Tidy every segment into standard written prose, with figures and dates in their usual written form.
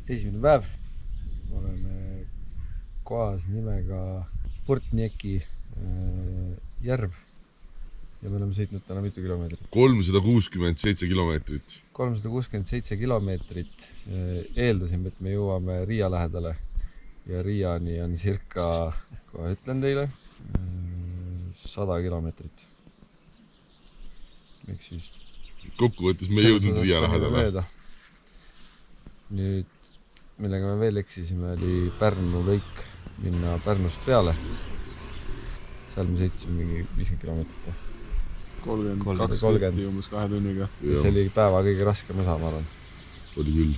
esimene päev. Oleme kohas nimega Portnieki järv ja me oleme sõitnud täna mitu kilomeetrit? 367 kilomeetrit. 367 kilomeetrit. Eeldasime, et me jõuame Riia lähedale ja Riiani on circa, kohe ütlen teile, 100 kilomeetrit. Ehk siis kokkuvõttes me jõudnud Riia lähedale. Nüüd, millega me veel eksisime, oli Pärnu lõik, minna Pärnust peale. Seal me sõitsime mingi 50 kilomeetrit. 30 umbes 2 tunniga. See oli päeva kõige raskem osa, ma arvan. Oli küll.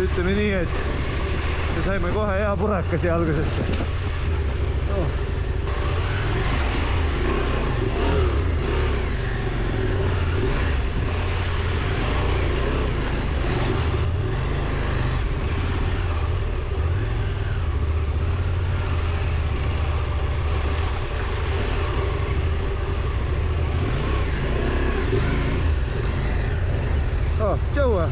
Ütleme nii, et me saime kohe hea puraka siia algusesse. Tšaua!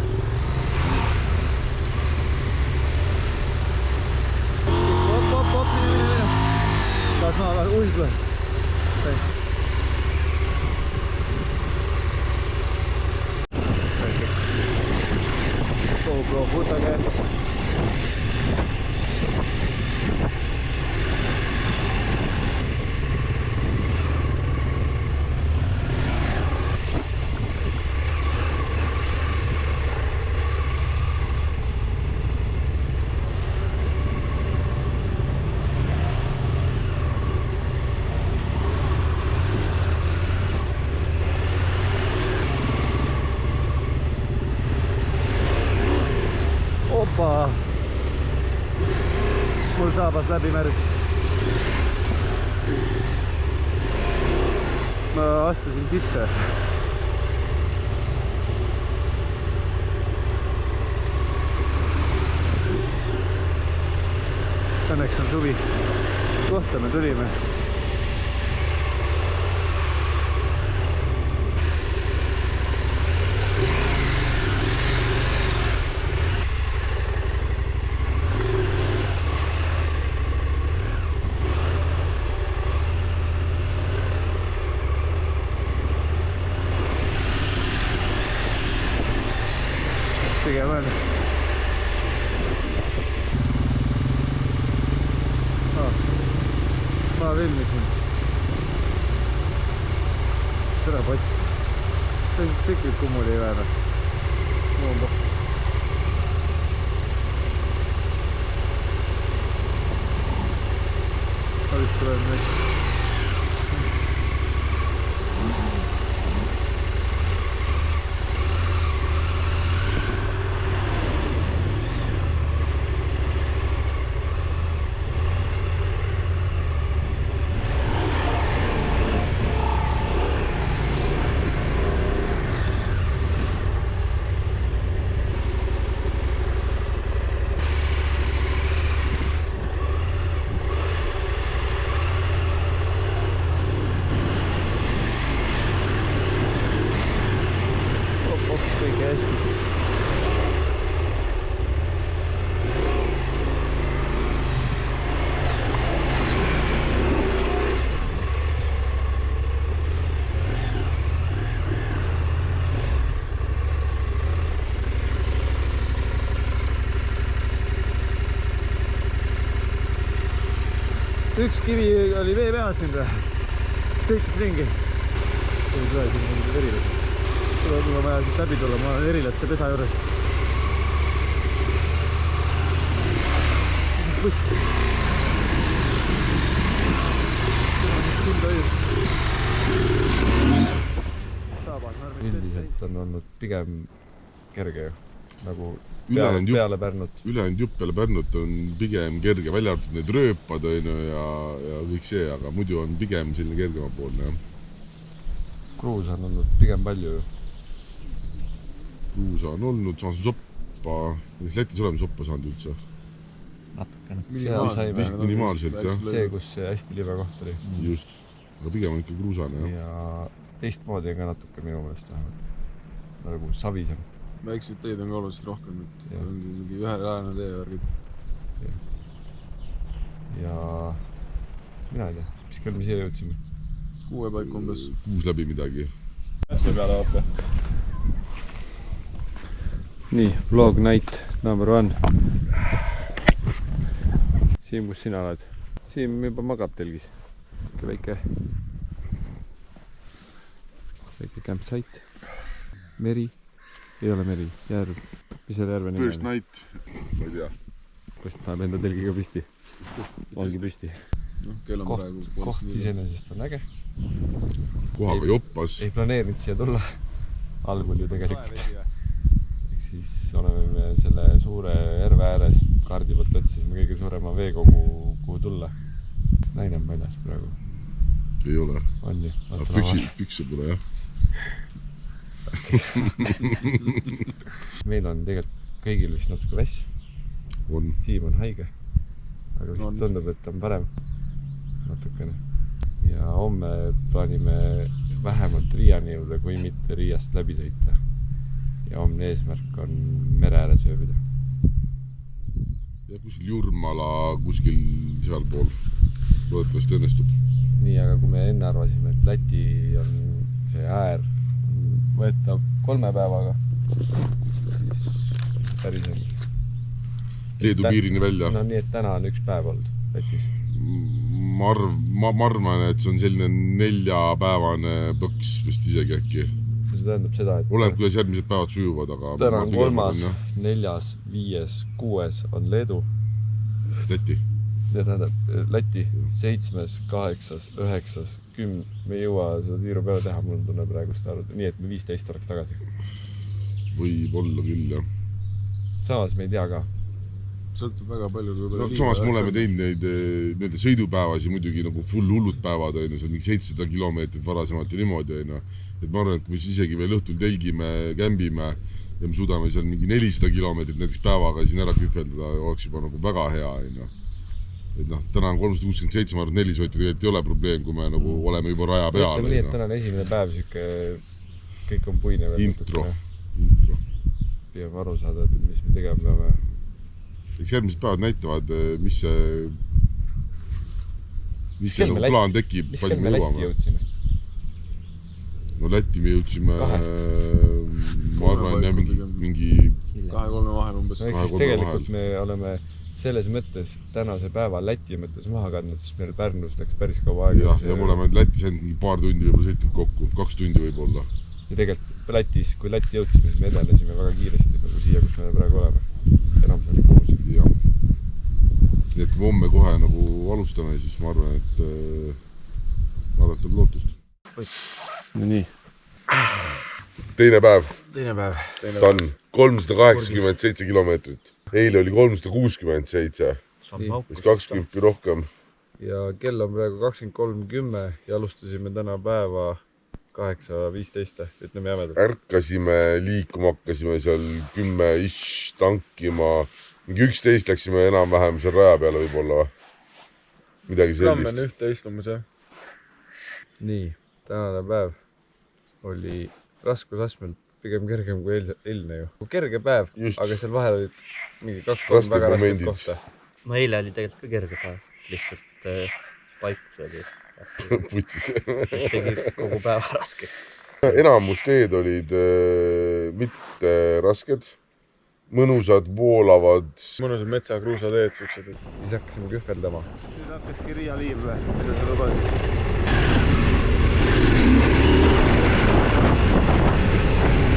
Hop, mine. Taas maa uisle. GoPro footage. Opa! Mul saabas läbi märg. Ma astusin sisse. Õnneks on suvi. Kohta me tulime. Pigem on. Ma filmisin. Tere pots. See on tsiklit kummuli vähne. Muumba. Alist tuleb nüüd. Kõige hästi. Üks kivi oli vee peal siin või? Sõitis ringi. Oli tule siin mingi verilas. Mul on vaja siit läbi tulla, ma olen erilaste pesa juures. Üldiselt on olnud pigem kerge nagu peale Pärnut. Ülejäänud jupp peale Pärnut on pigem kerge, välja arvatud need rööpad ja kõik see, aga muidu on pigem selline kergema poolne. Kruus on olnud pigem palju ju. Kruusa on olnud, samas soppa, Lätis oleme soppa saanud üldse. natukene. Vist minimaalselt, jah. See, kus hästi libe koht oli. Just. Aga pigem on ikka kruusane, jah. Ja teistmoodi on ka natuke minu meelest vähemalt. Nagu savisem. Väikseid teid on ka oluliselt rohkem, et ongi mingi ühele teevärgid. Ja mina ei tea, mis kell me siia jõudsime? 6 paik umbes. 6 läbi midagi. See peale vaata. Nii, vlog night number 1. Siim, kus sina oled? Siim juba magab telgis. Väike campsite. Meri. Ei ole meri. Järv. Mis selle järve nimi on? First night. Ma ei tea. Kust paneb enda telgiga püsti? Ongi püsti. Kell on praegu. Koht iseenesest on äge. Kohaga joppas. Ei planeerinud siia tulla. Algul ju tegelikult. Siis oleme selle suure järve ääres kaardi poolt otsisime kõige suurema veekogu, kuhu tulla. Naine on väljas praegu. Ei ole. On ju. Pükse pole, jah. Meil on tegelikult kõigil vist natuke väss. Siim on haige. Aga vist tundub, et on parem. Natukene. Ja homme plaanime vähemalt Riiani jõuda, kui mitte Riiast läbi sõita. Ja homne eesmärk on mere ääres ööbida. Ja kuskil Jurmala, kuskil seal pool. Loodetavasti õnnestub. Nii, aga kui me enne arvasime, et Läti on see äär võeta 3 päevaga, siis päris on. Leedu piirini välja. No nii, et täna on 1 päev olnud Lätis. Ma arvan, et see on selline 4-päevane põks vist isegi äkki. See tähendab seda, et oleneb, kuidas järgmised päevad sujuvad, aga täna on 3., 4., 5., 6. on Leedu. Läti. Ja tähendab Läti 7., 8., 9., 10. Me ei jõua seda tiiru peale teha, mul tunne praegust arvata. Nii, et me 15 oleks tagasi. Võib olla küll, jah. Samas me ei tea ka. Sõltub väga palju. No, samas me oleme teinud neid sõidupäevasi muidugi nagu full hullud päevad, see on mingi 700 kilomeetrit varasemalt ja niimoodi. Et ma arvan, et kui me isegi veel õhtul telgime, kämbime ja me suudame seal mingi 400 kilomeetrit näiteks päevaga siin ära kühveldada, oleks juba nagu väga hea. Et täna on 367, ma arvan, 4 soiti tegelikult ei ole probleem, kui me nagu oleme juba raja peal. Ütleme nii, et täna on esimene päev, kõik on puine veel. Intro. Püüame aru saada, et mis me tegema peame. Eks järgmised päevad näitavad, mis see nagu plaan tekib. Mis kell me Lätti jõudsime? No Lätti me jõudsime, ma arvan, mingi 2-3 vahel umbes. No eks siis tegelikult me oleme selles mõttes tänase päeva Läti mõttes maha kandnud, siis meil Pärnus läks päris kaua aega. Ja me oleme Lätis ainult mingi paar tundi võib-olla sõitnud kokku, 2 tundi võib-olla. Ja tegelikult Lätis, kui Läti jõudsime, siis me edenesime väga kiiresti nagu siia, kus me praegu oleme. Enam see oli kuus. Jah. Nii et kui homme kohe nagu alustame, siis ma arvan, et on lootust. No nii. Teine päev. Ta on 387 kilomeetrit. Eile oli 367. Mis 20 rohkem. Ja kell on praegu 23.10 ja alustasime täna päeva 8.15, ütleme jämedalt. Ärkasime, liikuma hakkasime seal 10-ish tankima. Mingi 11 läksime enam-vähem seal raja peale võib-olla. Midagi sellist. Gramm on 11 umbes, jah. Nii, tänane päev oli raskusastmelt pigem kergem kui eilne ju. Kerge päev, Just. Aga seal vahel olid mingi 2-3 väga rasket kohta. No eile oli tegelikult ka kerge päev, lihtsalt paikus oli raske. Putsis. Mis tegi kogu päeva raskeks. Enamus teed olid mitte rasked, mõnusad, voolavad. Mõnusad metsakruusateed, siuksed. Siis hakkasime kühveldama. Nüüd hakkaski Riia liiv või, mida sa lubasid?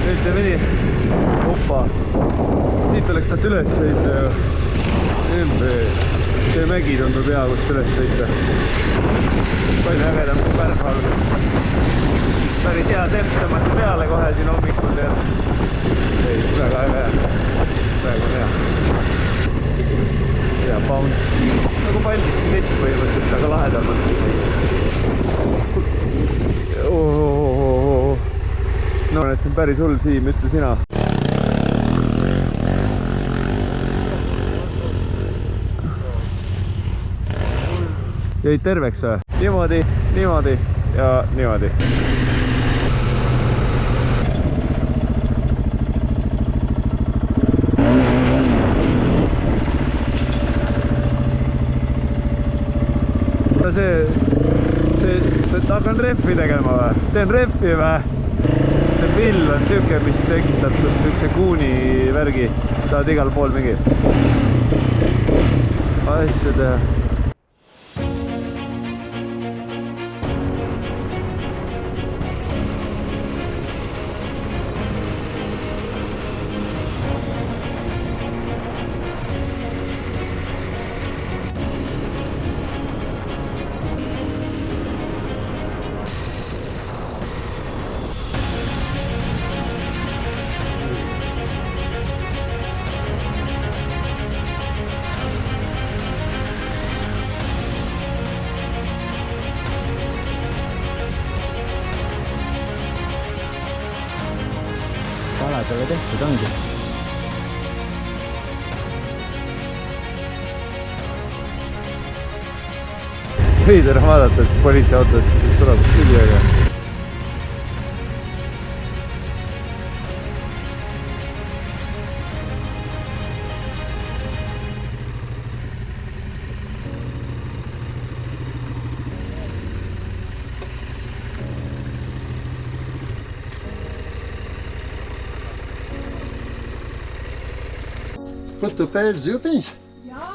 Ütleme nii, hoppa, siit oleks taht üles sõita ja see mägi tundub hea, kust üles sõita. Palju ägedam kui Pärnu algus. Päris hea tepp tõmmati peale kohe siin hommikul ja väga äge. Praegu on hea. Hea bounce. Nagu Paldiski kett põhimõtteliselt, aga lahedamalt. No, et see on päris hull, Siim, ütle sina. Jäid terveks või? Niimoodi, niimoodi ja niimoodi. Hakkan rehvi tegema või? Teen rehvi või? See pill on siuke, mis tekitab siukse kuuni värgi. Tahad igal pool mingi asju teha. Talle tehtud ongi. Veider vaadata, et politseiautos tuleb küljega. Quanto pés eu tens? Ja.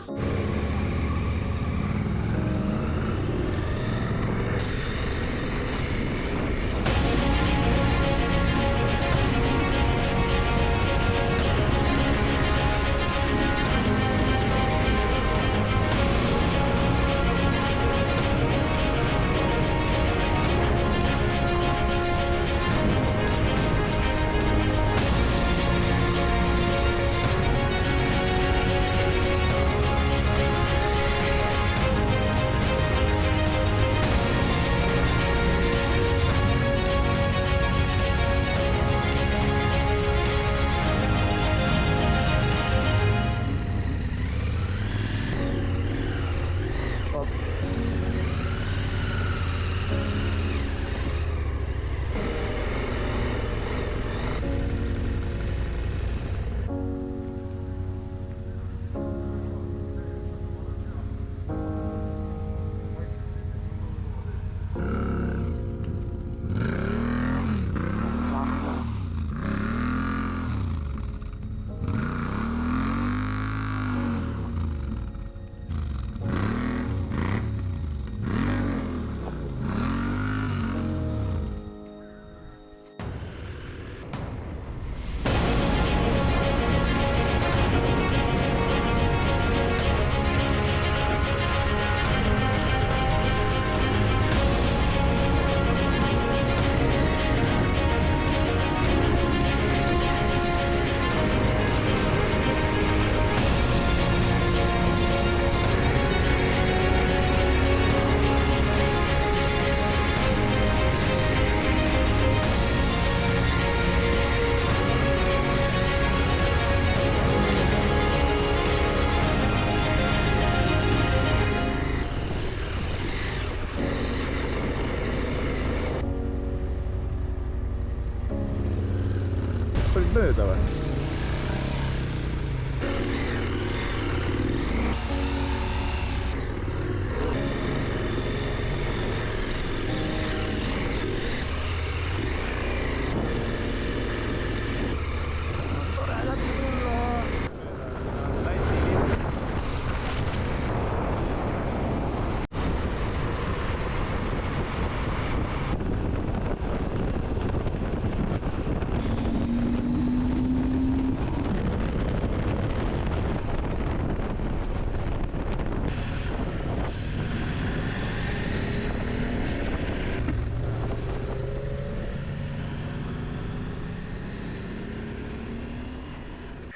Olid mööda või?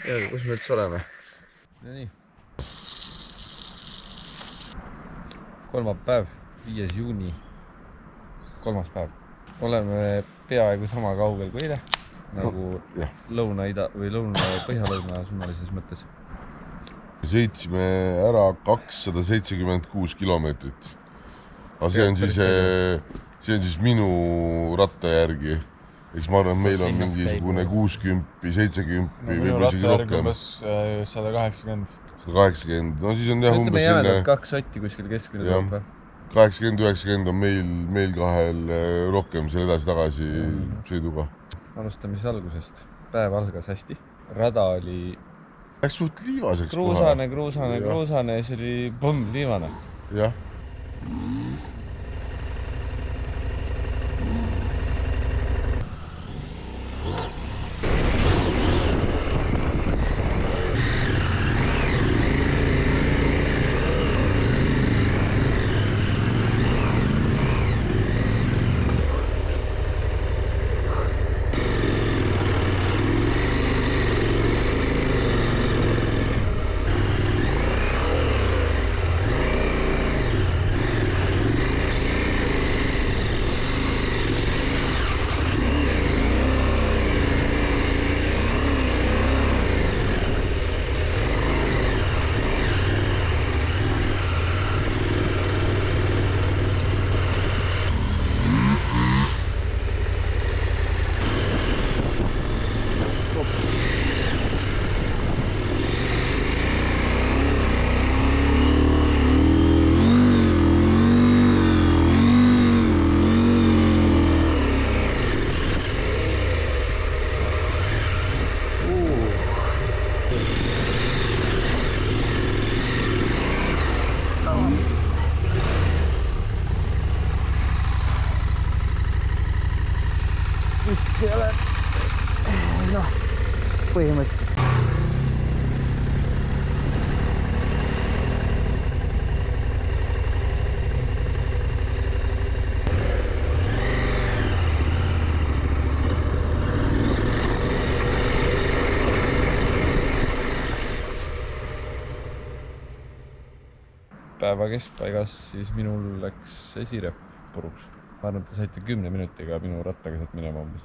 Ja, kus me üldse oleme? No nii. Kolmapäev, 5. juuni. Kolmas päev. Oleme peaaegu sama kaugel kui eile. Nagu lõuna-ida või põhja-lõuna suunalises mõttes. Sõitsime ära 276 kilomeetrit. aga see on siis minu ratta järgi. Eks ma arvan, et meil on mingisugune 60, 70 või võib-olla isegi rohkem. 180. 180, no siis on jah umbes selline... 2 sotti kuskil keskmine tuleb või? 80-90 on meil kahel rohkem selle edasi-tagasi sõiduga. Alustame siis algusest. Päev algas hästi. Rada oli... Läks suht liivaseks kruusane, see oli pomm liivane. Jah. Vist ei ole... noh, põhimõtteliselt. Päeva keskpaigas siis minul läks esirehv puruks. Ma arvan, et te saite 10 minutiga minu rattaga sealt minema umbes.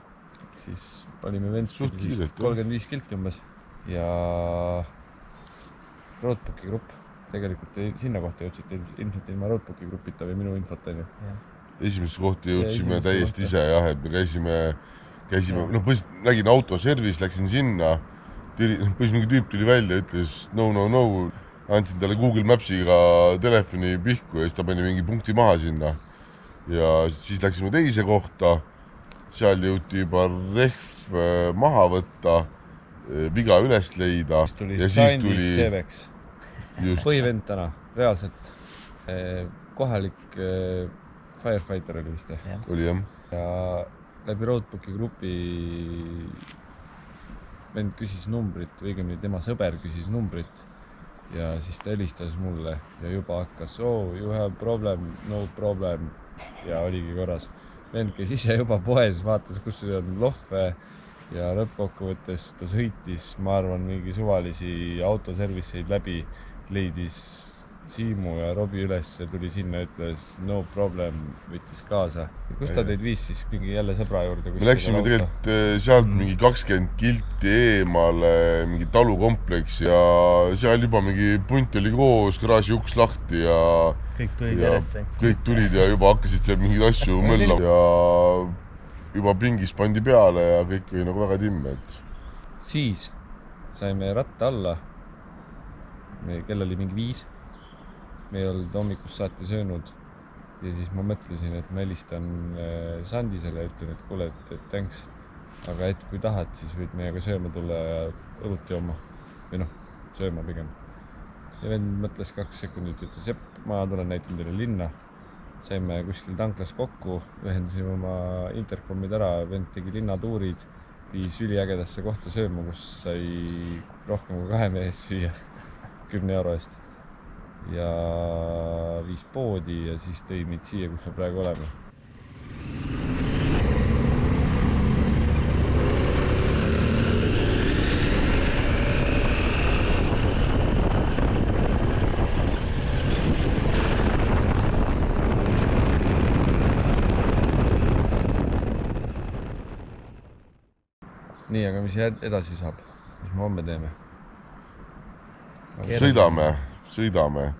Siis olime Ventspidi 35 kilti umbes ja Roadbooki grupp. Tegelikult sinna kohta jõudsite ilmselt ilma Roadbooki grupita või minu infot on ju. Esimesest kohta jõudsime täiesti ise jah, et me käisime, noh põhimõtteliselt nägin autoservis, läksin sinna, põhimõtteliselt mingi tüüp tuli välja, ütles no, andsin talle Google Mapsiga telefoni pihku ja siis ta pani mingi punkti maha sinna. Ja siis läksime teise kohta, seal jõuti juba rehv maha võtta, viga üles leida ja siis tuli Sevex. Põhivend täna, reaalselt. Kohalik firefighter oli vist. Oli jah. Ja läbi Roadbooki grupi vend küsis numbrit, või õigemini tema sõber küsis numbrit ja siis ta helistas mulle ja juba hakkas you have problem, no problem ja oligi korras. Vend käis ise juba poes, vaatas, kus on lohve ja lõppkokkuvõttes ta sõitis, ma arvan, mingi suvalisi autoserviseid läbi, leidis Siimu ja Robi üles, tuli sinna, ütles no problem, võttis kaasa. Kus ta teid viis siis mingi jälle sõbra juurde? Me läksime tegelikult sealt mingi 20 kilti eemale, mingi talukompleks ja seal juba mingi punt oli koos, garaaži uks lahti ja kõik tulid ja juba hakkasid seal mingeid asju möllama ja juba pingis pandi peale ja kõik oli nagu väga timm. Siis saime ratta alla, kell oli mingi 5. Me ei olnud hommikust saati söönud ja siis ma mõtlesin, et ma helistan Sandisele ja ütlen, et kuule, et thanks. Aga et kui tahad, siis võid meiega sööma tulla ja õlut jooma. Või noh, sööma pigem. Ja vend mõtles 2 sekundit, ütles, et ma tulen näitan teile linna. Saime kuskil tanklas kokku, ühendasime oma interkomid ära, vend tegi linnatuurid, viis üliägedasse kohta sööma, kus sai rohkem kui 2 mees süüa 10 euro eest. Ja viis poodi ja siis tõi meid siia, kus me praegu oleme. Nii, aga mis edasi saab? Mis me homme teeme? Sõidame.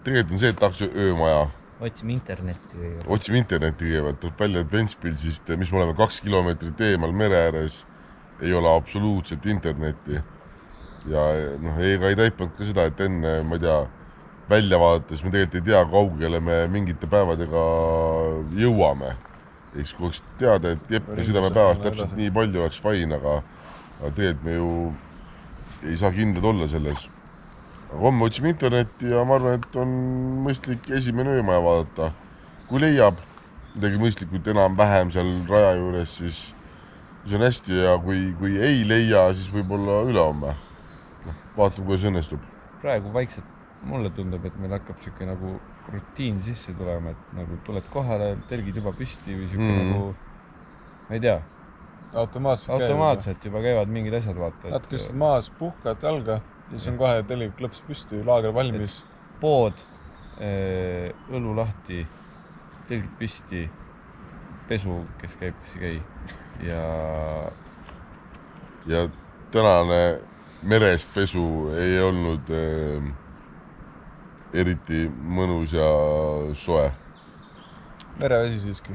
Tegelikult on see, et tahaks öömaja. Otsime internetti kõigepealt. Otsime internetti kõigepealt, tuleb välja, et Ventspilsist, mis me oleme 2 kilomeetrit eemal mere ääres, ei ole absoluutselt internetti. Ja ega ei taipanud ka seda, et enne, ma ei tea, välja vaadates me tegelikult ei tea, kaugele me mingite päevadega jõuame. Eks kui oleks teada, et Jepp me sõidame päevast täpselt nii palju oleks fine, aga tegelikult me ju ei saa kindlad olla selles. Aga homme otsime internetti ja ma arvan, et on mõistlik esimene öömaja vaadata. Kui leiab midagi mõistlikult enam-vähem seal raja juures, siis on hästi ja kui ei leia, siis võib-olla ülehomme. Vaatame, kuidas õnnestub. Praegu vaikselt mulle tundub, et meil hakkab siuke nagu rutiin sisse tulema, et nagu tuled kohale, telgid juba püsti või siuke nagu, ma ei tea. Automaatselt juba käivad mingid asjad vaata. Natuke istud maas, puhkad jalga ja siis on kohe telg klõps püsti, laager valmis. Pood, õlu lahti, telgid püsti, pesu, kes käib, kes ei käi. Ja tänane meres pesu ei olnud eriti mõnus ja soe. Merevesi siiski.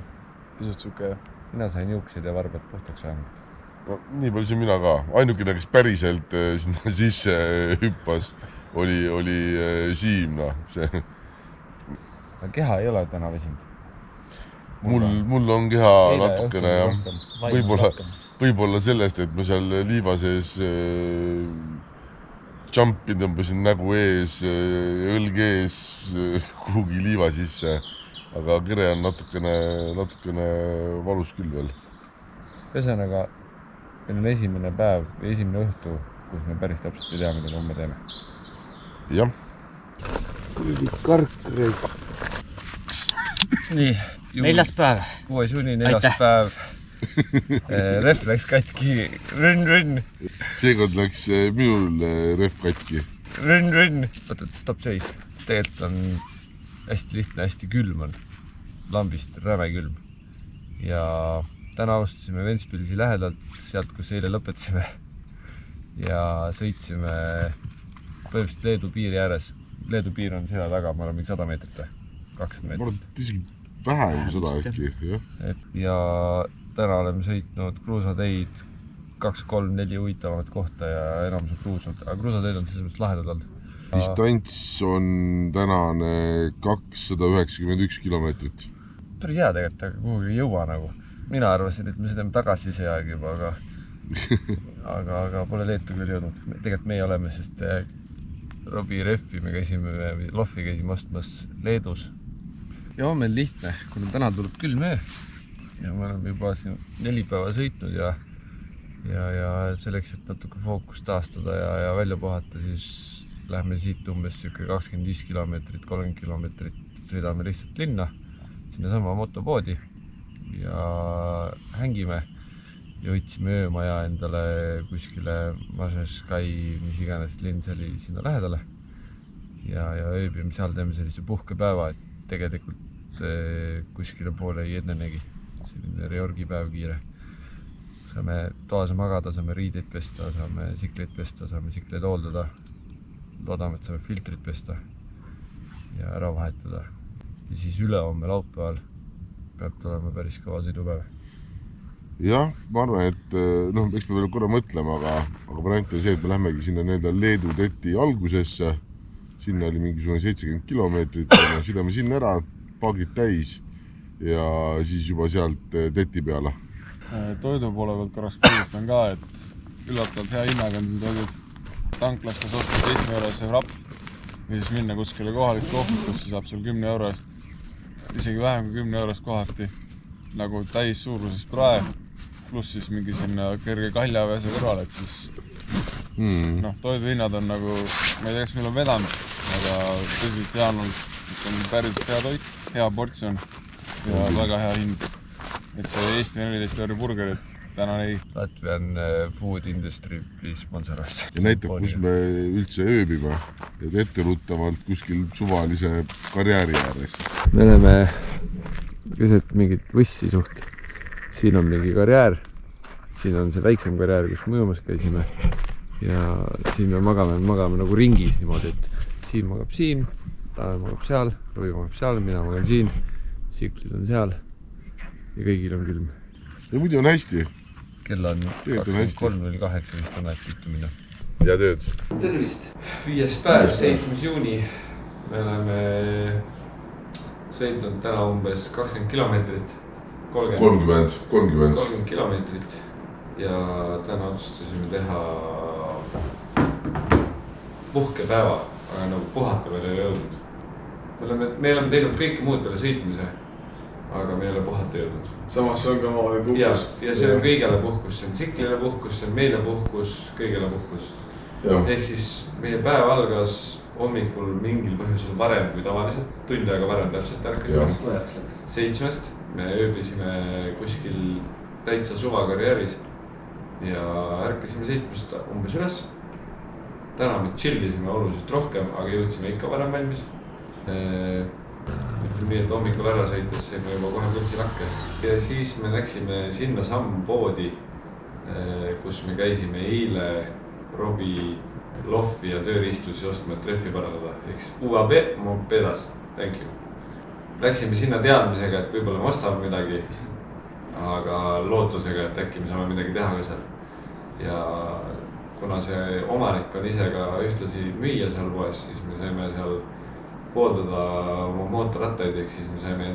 Pisut suke. Mina sain juuksed ja varbad puhtaks vähemalt. No, nii palju siin mina ka. Ainukene, kes päriselt sinna sisse hüppas, oli Siim. Keha ei ole täna vesinud. Mul on keha natukene ja võib-olla sellest, et ma seal liiva sees jumpi tõmbasin nägu ees, õlg ees kuhugi liiva sisse, aga kere on natukene valus küll veel. Ühesõnaga, meil on esimene päev või esimene õhtu, kus me päris täpselt ei tea, mida me homme teeme. Jah. Kuigi karkreid. Nii, 4. päev. 6. juuni 4. päev. Ref läks katki. Rünn. Seekord läks minul ref katki. Rünn. Oota, stopp seis. Tegelikult on hästi lihtne, hästi külm on. Lambist räme külm. Ja täna alustasime Ventspilsi lähedalt, sealt, kus eile lõpetasime. Ja sõitsime põhimõtteliselt Leedu piiri ääres. Leedu piir on selle taga, ma olen mingi 100 meetrit või 200 meetrit. Ma olen isegi vähem 100 äkki. Ja täna oleme sõitnud kruusateid 2, 3, 4 huvitavamat kohta ja enamus on kruusad. Aga kruusateid on selles mõttes lahedad olnud. Distants on tänane 291 kilomeetrit. Päris hea tegelikult, aga kuhugi ei jõua nagu. Mina arvasin, et me sõidame tagasi see aeg juba, aga pole Leetu küll jõudnud. Tegelikult meie oleme, sest Robi Refi me käisime, Loffi käisime ostmas Leedus. Ja on meil lihtne, kuna täna tuleb külm öö ja me oleme juba siin 4 päeva sõitnud ja selleks, et natuke fookus taastada ja välja puhata, siis lähme siit umbes 25 kilomeetrit, 30 kilomeetrit sõidame lihtsalt linna, sinna sama motopoodi ja hängime ja võtsime öömaja endale kuskile Mažeskai, mis iganes linn see oli sinna lähedale ja ööbime seal, teeme sellise puhkepäeva, et tegelikult kuskile poole ei ennenegi, selline reorgipäev kiire. Saame toas magada, saame riideid pesta, saame sikleid pesta, saame sikleid hooldada, loodame, et saame filtrit pesta ja ära vahetada. Ja siis ülehomme laupäeval peab tulema päris kõva sõidupäev. Jah, ma arvan, et eks me veel korra mõtlema, aga variant on see, et me lähmegi sinna Leedu teti algusesse. Sinna oli mingisugune 70 kilomeetrit, sõidame sinna ära, paagid täis ja siis juba sealt teti peale. Toidu poole pealt korraks puudutan ka, et üllatavalt hea hinnaga on toidud. Tanklas kas osta 7 eurose rapp või siis minna kuskile kohalik kohvik, kus saab seal 10 eurost, isegi vähem kui 10 eurost kohati, nagu täis suuruses prae, pluss siis mingi sinna kerge kaljaväese kõrval, et siis toiduhinnad on nagu, ma ei tea, kas meil on vedanud, aga tõsiselt hea on päris hea toit, hea portsjon ja väga hea hind. Et see Eesti 14 euro burgerit täna ei. Latvian food industry, please sponsor us. Ja näitab, kus me üldse ööbime. Et etteruttavalt kuskil suvalise karjääri ääres. Me oleme keset mingit võssi suht. Siin on mingi karjäär. Siin on see väiksem karjäär, kus me ujumas käisime. Ja siin me magame nagu ringis niimoodi, et siin magab Siim, ta magab seal, Rovi magab seal, mina magan siin, tsiklid on seal ja kõigil on külm. ja muidu on hästi. Kell on 23.08 vist on aeg pihta minna. Ja tööd. Tervist! 5. päev, 7. juuni. Me oleme sõitnud täna umbes 20 kilomeetrit. 30 kilomeetrit. Ja täna otsustasime teha puhkepäeva, aga nagu puhata veel ei jõudnud. Me oleme teinud kõike muud peale sõitmise, aga me ei ole puhata jõudnud. Samas see on ka omavahel puhkus. Ja see on kõigele puhkus, see on tsiklile puhkus, see on meile puhkus, kõigele puhkus. Ehk siis meie päev algas hommikul mingil põhjusel varem kui tavaliselt, tund aega varem täpselt ärkasime. 7. Me ööbisime kuskil täitsa suvakarjääris ja ärkasime 7. umbes üles. Täna me chillisime oluliselt rohkem, aga jõudsime ikka varem valmis. Ütleme nii, et hommikul ära sõites saime juba kohe pulsi lakke. Ja siis me läksime sinna poodi, kus me käisime eile Robi Loffi ja tööriistusi ostma, et rehvi parandada. Eks UAB Mopedas, thank you. Läksime sinna teadmisega, et võib-olla me ostame midagi, aga lootusega, et äkki me saame midagi teha ka seal. Ja kuna see omanik on ise ka ühtlasi müüa seal poes, siis me saime seal hooldada oma mootorrattaid, ehk siis me saime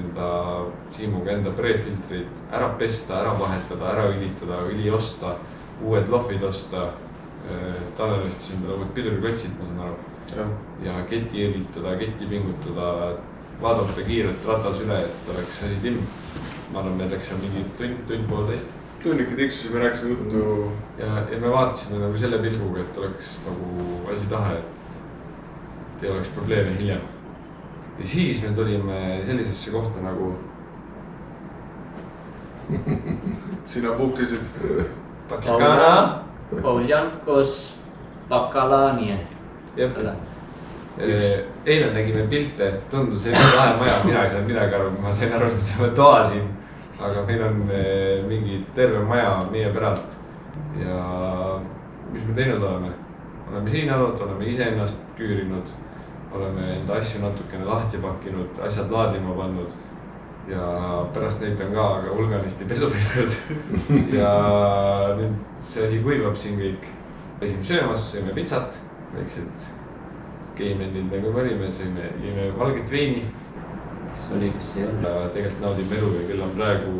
Siimuga enda prefiltrid ära pesta, ära vahetada, ära ülitada, üli osta, uued Loffid osta. Tanel ostis endale uued piduriklotsid, ma saan aru. Ja keti ülitada, keti pingutada, vaadata kiirelt ratas üle, et oleks asi timm. Ma arvan, me läks seal mingi tund poolteist. Tunnikki tiksus, me rääkisime juttu. Ja me vaatasime nagu selle pilguga, et oleks nagu asi taha, et ei oleks probleeme hiljem. Ja siis me tulime sellisesse kohta nagu... Sina puhkesid. Pakikana. Oljankos Bakalanie. Eile nägime pilte, et tundus selline lahe maja, mina ei saanud midagi aru, ma sain aru, et me saame toa siin, aga meil on mingi terve maja meie päralt. Ja mis me teinud oleme? Oleme siin olnud, oleme ise ennast küürinud, oleme enda asju natukene lahti pakkinud, asjad laadima pannud ja pärast näitan ka, aga hulganisti pesu pestud ja nüüd see asi kuivab siin kõik. Käisime söömas, sõime pitsat, väiksed keimendid nagu me olime, jõime valget veini. Kas oli, kas ei olnud? Tegelikult naudime elu ja küll on praegu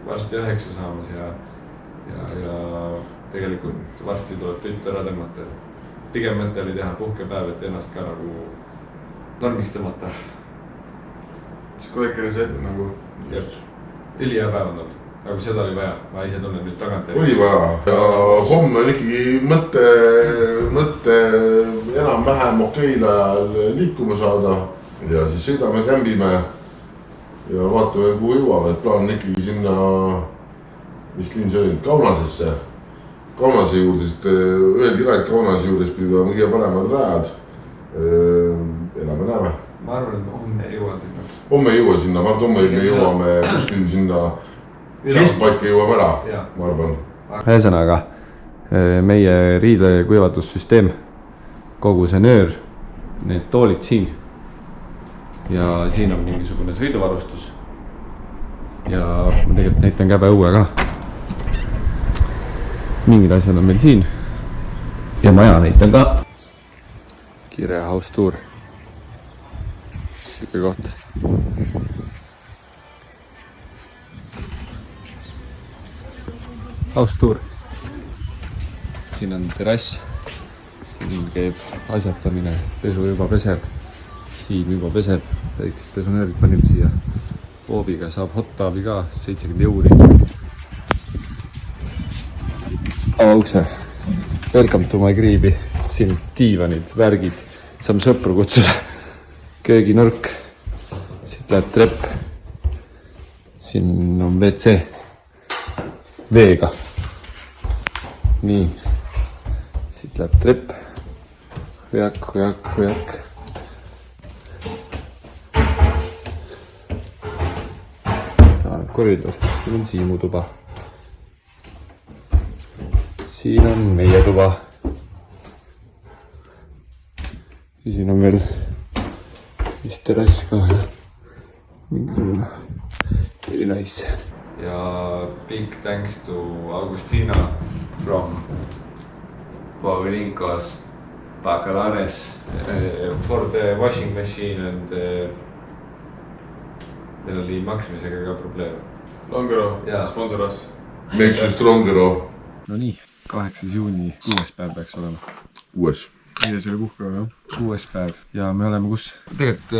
varsti 9 saamas ja tegelikult varsti tuleb tütt ära tõmmata. Pigem mõte oli teha puhkepäev, et ennast ka nagu normiks tõmmata. See kolikene see nagu... Ülihea päev on olnud, aga seda oli vaja, ma ise tunnen nüüd tagant. Oli vaja ja homme on ikkagi mõtte enam-vähem okeil ajal liikuma saada ja siis sõidame, kämbime ja vaatame, kuhu jõuame, et plaan on ikkagi sinna, mis linn see oli nüüd, Kaunase juurde, sest öeldi ka, et Kaunase juures pidi olema kõige paremad rajad. Elame-näeme. Ma arvan, et homme ei jõua sinna. Homme ei jõua sinna, ma arvan, homme me jõuame kuskil sinna keskpaika jõuame ära, ma arvan. Ühesõnaga, meie riidekuivatussüsteem, kogu see nöör, need toolid siin ja siin on mingisugune sõiduvarustus ja ma tegelikult näitan käbe õue ka. Mingid asjad on meil siin ja maja näitan ka. Kire house tour. Siuke koht. House tour. Siin on terrass. Siin käib asjatamine. Pesu juba peseb. Siin juba peseb. Väiksed pesunöörid panime siia. Hoobiga saab hot tub'i ka 70 €. Ava ukse. Welcome to my kriibi. Siin diivanid, värgid. Saame sõpru kutsuda. Kööginurk. Siit läheb trepp. Siin on WC. Veega. Nii. Siit läheb trepp. Hujak. Koridor. Siin on Siimu tuba. Siin on meie tuba. Ja siin on veel vist terrass ka ja mingisugune really nice. Ja big thanks to Agustina from Paulinkos Bacalares for the washing machine and neil oli maksmisega ka probleem. Longero, Jaa. sponsor us. Makes you stronger, oh. No nii, 8. juuni, 6. päev peaks olema. 6. Eile see oli puhkepäev, jah. 6. päev ja me oleme kus? Tegelikult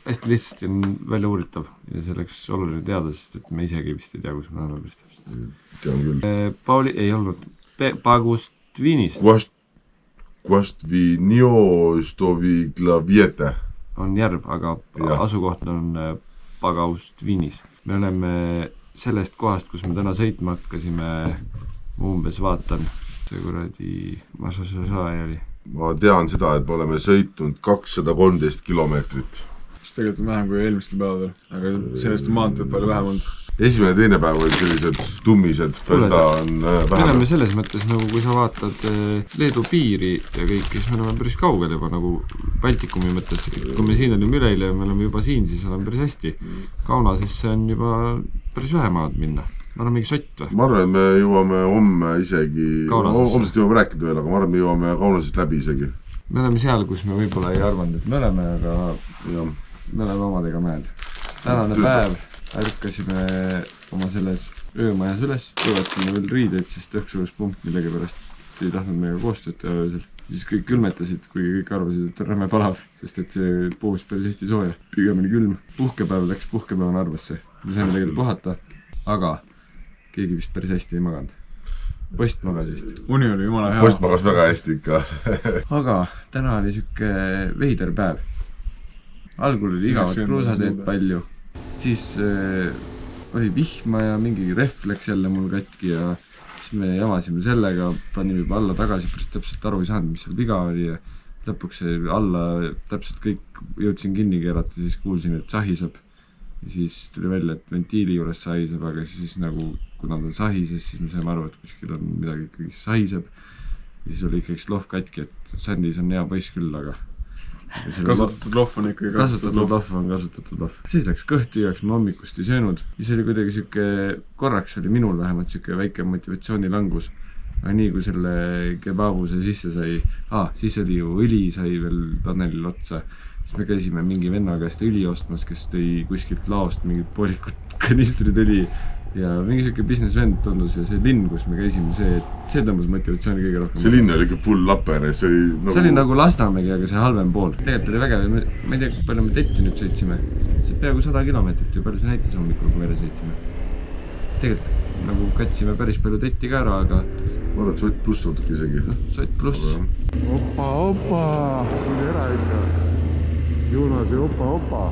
hästi lihtsasti on välja uuritav ja see oleks oluline teada, sest et me isegi vist ei tea, kus me oleme päris täpselt. Tean küll. Pauli ei olnud Pagustvinis Kvastvinio Stovi Glaviete. on järv, aga Jah. asukoht on Pagustvinis. Me oleme sellest kohast, kus me täna sõitma hakkasime, ma umbes vaatan, see kuradi Mašašašai oli. Ma tean seda, et me oleme sõitnud 213 kilomeetrit. Mis tegelikult on vähem kui eelmistel päevadel, aga sellest on maanteed palju vähem olnud. Esimene ja teine päev olid sellised tummised, seda on Me vähem. oleme selles mõttes nagu, kui sa vaatad Leedu piiri ja kõik, siis me oleme päris kaugel juba nagu Baltikumi mõttes. Kui me siin olime üleile ja me oleme juba siin, siis oleme päris hästi. Kaunasesse on juba päris vähe maad minna. Me oleme mingi sott või? Ma arvan, et me jõuame homme isegi, Kaunasesse. homsest jõuame rääkida veel, aga ma arvan, et me jõuame Kaunasest läbi isegi. Me oleme seal, kus me võib-olla ei arvanud, et me oleme, aga Ja. me oleme omadega mäel. Tänane päev ärkasime oma selles öömajas üles, põletasime veel riideid, sest õhksurus pump millegipärast ei tahtnud meiega koostööd teha öösel. Siis kõik külmetasid, kuigi kõik arvasid, et on räme palav, sest et see puhus päris hästi sooja. Pigem oli külm. Puhkepäev läks puhkepäevana arvesse. Me saime tegelikult puhata, aga keegi vist päris hästi ei maganud. Post magas vist. Uni oli jumala hea. Post magas väga hästi ikka. Aga täna oli siuke veider päev. Algul oli igavad 90 kruusateed palju, siis oli vihma ja mingi rehv läks jälle mul katki ja siis me jamasime sellega, panime juba alla tagasi, päris täpselt aru ei saanud, mis seal viga oli ja lõpuks alla täpselt kõik jõudsin kinni keerata, siis kuulsin, et sahiseb ja siis tuli välja, et ventiili juures sahiseb, aga siis nagu kuna ta sahises, siis me saime aru, et kuskil on midagi ikkagi sahiseb ja siis oli ikkagi lohv katki, et Sandis on hea poiss küll, aga Kasutatud lohv on ikkagi kasutatud lohv on kasutatud lohv. Siis läks kõht tühjaks, ma hommikust ei söönud. Siis oli kuidagi siuke, korraks oli minul vähemalt siuke väike motivatsioonilangus. Aga nii kui selle kebabuse sisse sai, siis oli ju õli sai veel Tanelil otsa. Siis me käisime mingi venna käest õli ostmas, kes tõi kuskilt laost mingid poolikut kanistrid õli ja mingi siuke business vend tundus ja see linn, kus me käisime, see tõmbas motivatsiooni kõige rohkem. See linn oli ikka full lapene, see oli nagu... See oli nagu Lasnamägi, aga see halvem pool. Tegelikult oli vägev, ma ei tea, palju me tetti nüüd sõitsime. See peaaegu 100 kilomeetrit ja palju see näitas hommikul, kui meile sõitsime. Tegelikult nagu katsime päris palju tetti ka ära, aga... Ma arvan, et sott pluss natuke isegi. Sott pluss. Opa, tuli ära ikka. Joonase opa.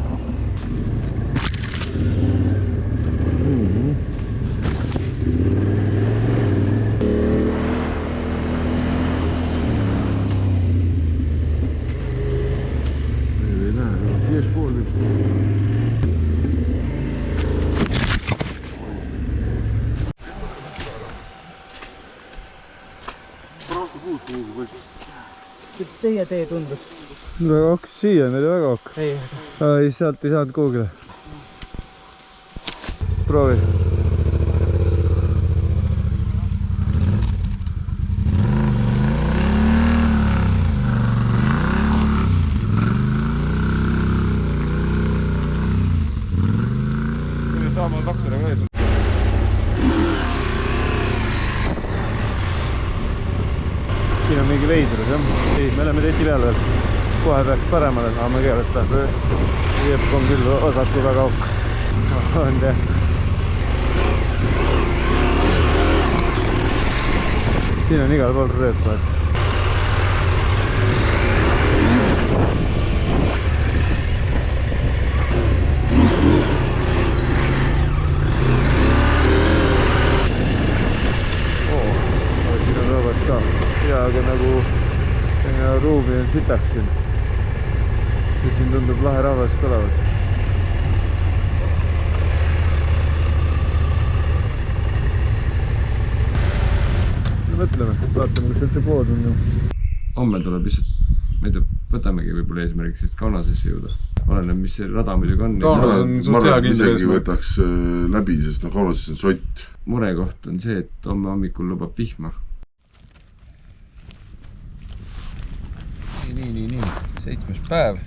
Kuidas teie tee tundus? Väga hakkas siia, oli väga hakk. Ei, Sealt ei saanud kuhugile. Proovi. Kuni saama taksele ka edu. Siin on mingi veidrus, jah. Ei, me oleme teti peal veel. Kohe peaks paremale saama keelata. Jeep on küll osatu väga auk. On jah. Siin on igal pool rööpad. Siin on rõõbas ka. Ja, aga nagu ruumi on sitaks siin. Siin tundub lahe rahvas ka olevat. Mõtleme, vaatame, kus üldse pood on. Homme tuleb lihtsalt, ma ei tea, võtamegi võib-olla eesmärgiks, et Kaunasesse jõuda. oleneb, mis see rada muidugi on. ma arvan, et isegi võtaks läbi, sest Kaunases on sott. Murekoht on see, et homme hommikul lubab vihma. Nii. 7. päev.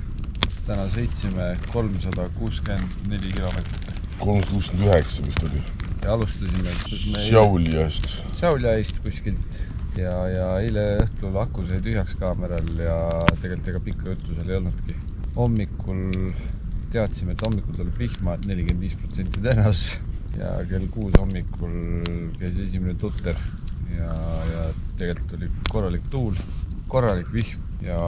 Täna sõitsime 364 kilomeetrit. 369 vist oli. Ja alustasime Šiauliast kuskilt ja eile õhtul aku sai tühjaks kaameral ja tegelikult ega pikka juttu seal ei olnudki. Hommikul teadsime, et hommikul tuleb vihma 45% tõenäosus ja kell 6 hommikul käis esimene tutter ja tegelikult oli korralik tuul, korralik vihm ja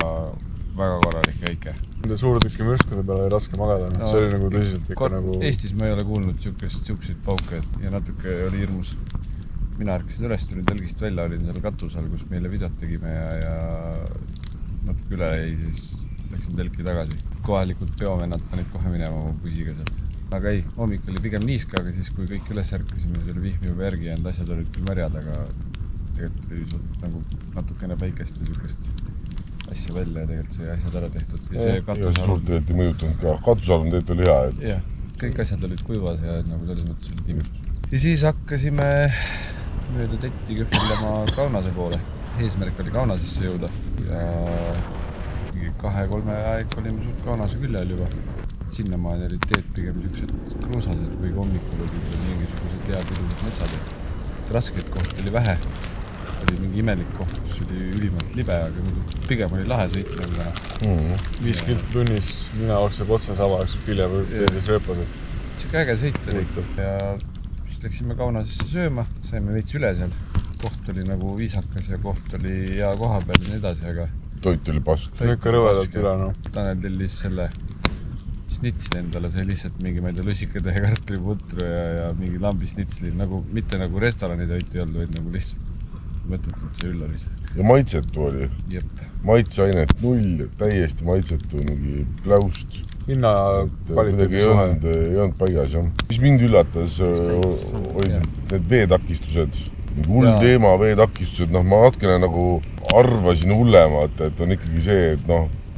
väga korralik väike. Nende suurtükki mürskude peale oli raske magada, see oli nagu tõsiselt ikka nagu... Eestis ma ei ole kuulnud siukseid pauke ja natuke oli hirmus. Mina ärkasin üles, tulin telgist välja, olin seal katusal, kus meile videot tegime ja natuke üle jäi, siis läksin telki tagasi. Kohalikud peovennad panid kohe minema oma pusiga sealt. Aga ei, hommik oli pigem niiska, aga siis kui kõik üles ärkasime, see oli vihm juba järgi jäänud, asjad olid küll märjad, aga tegelikult oli nagu natukene päikest ja siukest asja välja ja tegelikult see asjad ära tehtud. Ja see suurt tegelikult ei mõjutanud ka. Katusal on tegelikult oli hea. Jah, kõik asjad olid kuivas ja nagu selles mõttes oli timm. Ja siis hakkasime mööda tetti kühvendama Kaunase poole. Eesmärk oli Kaunasesse jõuda ja 2-3 aeg olime suht Kaunase küljel juba. Sinnamaani olid teed pigem niisugused kruusased või hommikul olid mingisugused heapidused metsad. Rasket koht oli vähe. Oli mingi imelik koht, kus oli ülimalt libe, aga pigem oli lahe sõitma. 5 kilt tunnis, mina okseb otsa sama, pilja või peedis rööpased. Siuke äge sõit oli. Ja siis läksime Kaunasesse sööma, saime veits üle seal. Koht oli nagu viisakas ja koht oli hea koha peal ja nii edasi, aga... Toit oli pask. Ikka rõvedalt üle, no. Tanel tellis selle snitsli endale, see lihtsalt mingi, ma ei tea, lusikade ja kartuliputru ja mingi lambisnitsli, nagu, mitte nagu restorani toit ei olnud, vaid nagu lihtsalt mõtletult see üll oli see. Ja maitsetu oli. Jep. Maitseainet 0, täiesti maitsetu, nagu pläust. Hinna kvaliteedi suhe. Ei olnud paigas, jah. Mis mind üllatas, olid need veetakistused. Hull teema veetakistused, ma natkene nagu arvasin hullemat, et on ikkagi see, et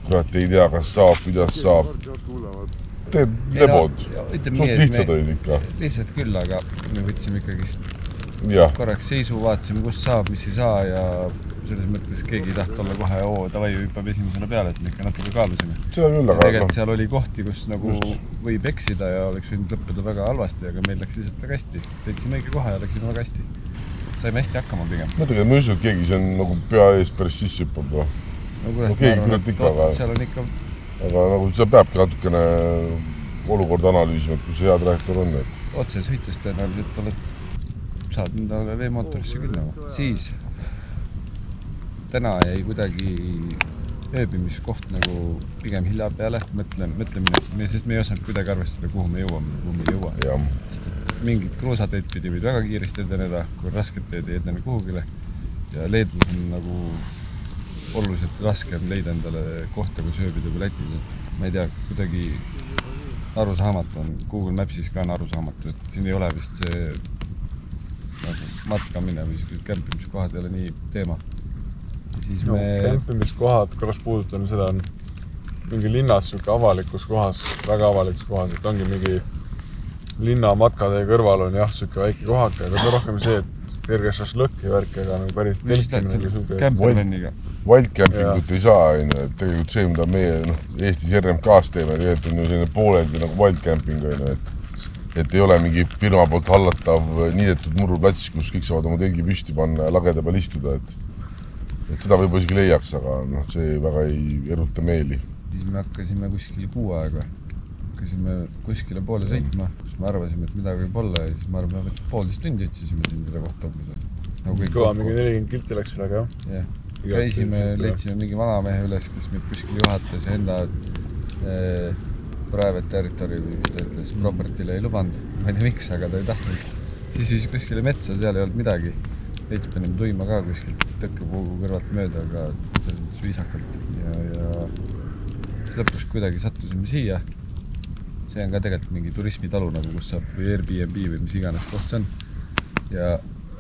kurat ei tea, kas saab, kuidas saab. Teed lebod. Suht lihtsad olid ikka. Lihtsalt küll, aga me võtsime ikkagi korraks seisu, vaatasime, kus saab, mis ei saa ja selles mõttes keegi ei taht olla kohe, davai hüppab esimesena peale, et me ikka natuke kaalusime. Seda küll, aga... Tegelikult seal oli kohti, kus nagu võib eksida ja oleks võinud lõppeda väga halvasti, aga meil läks lihtsalt väga hästi. Teedsime õige koha ja läksime väga hästi. Saime hästi hakkama pigem. Mõtlega, ma usun, et keegi see on nagu pea ees päris sisse hüppab. Keegi küll ikka, aga... Seal on ikka... Aga nagu seda peabki natukene olukorda analüüsima, et kus see hea trajektoor on. Otse sõitest tõenäoliselt oled saad endale veemootorisse küll nagu. Siis täna jäi kuidagi ööbimiskoht nagu pigem hilja peale. Mõtlemine, sest me ei osanud kuidagi arvestada, kuhu me jõuame, kuhu me ei jõua. Mingid kruusateed pidi võid väga kiiresti edeneda, kui rasket teed ei edene kuhugile. Ja Leedus on nagu oluliselt raskem leida endale kohta, kus ööbida kui Lätis. Ma ei tea, kuidagi arusaamatu on. Google Mapsis ka on arusaamatu, et siin ei ole vist see matkamine või kämpimiskohad ei ole nii teema. Kämpimiskohad, korras puudutan seda, on mingi linnas avalikus kohas, väga avalikus kohas, et ongi mingi linna matkade kõrval on jah, siuke väike kohake, aga see rohkem see, et kerge šašlõkk ja värk, aga nagu päris telkimine. Wildcampingut ei saa, et tegelikult see, mida meie Eestis RMK-s teeme, tegelikult on ju selline pooleldi nagu wildcamping, et ei ole mingi firma poolt hallatav niidetud murruplats, kus kõik saavad oma telgi püsti panna ja lageda peal istuda, et seda võib isegi leiaks, aga see väga ei eruta meeli. Siis me hakkasime kuskil 6 aega. Hakkasime kuskile poole sõitma, siis me arvasime, et midagi võib olla ja siis me arvame, et 1,5 tundi otsisime siin seda kohta. Kõva mingi 40 kilti läks ülega, jah? Käisime, leidsime mingi vanamehe üles, kes meid kuskil juhatas ja enda private territory või mis ta ütles, propertile ei lubanud. Ma ei tea miks, aga ta ei tahtnud. Siis kuskile metsa, seal ei olnud midagi. Veits panime tuima ka kuskilt tõkkepuugu kõrvalt mööda, aga selles mõttes viisakalt. Ja siis lõpuks kuidagi sattusime siia. See on ka tegelikult mingi turismitalu, nagu kus saab või Airbnb või mis iganes koht see on. Ja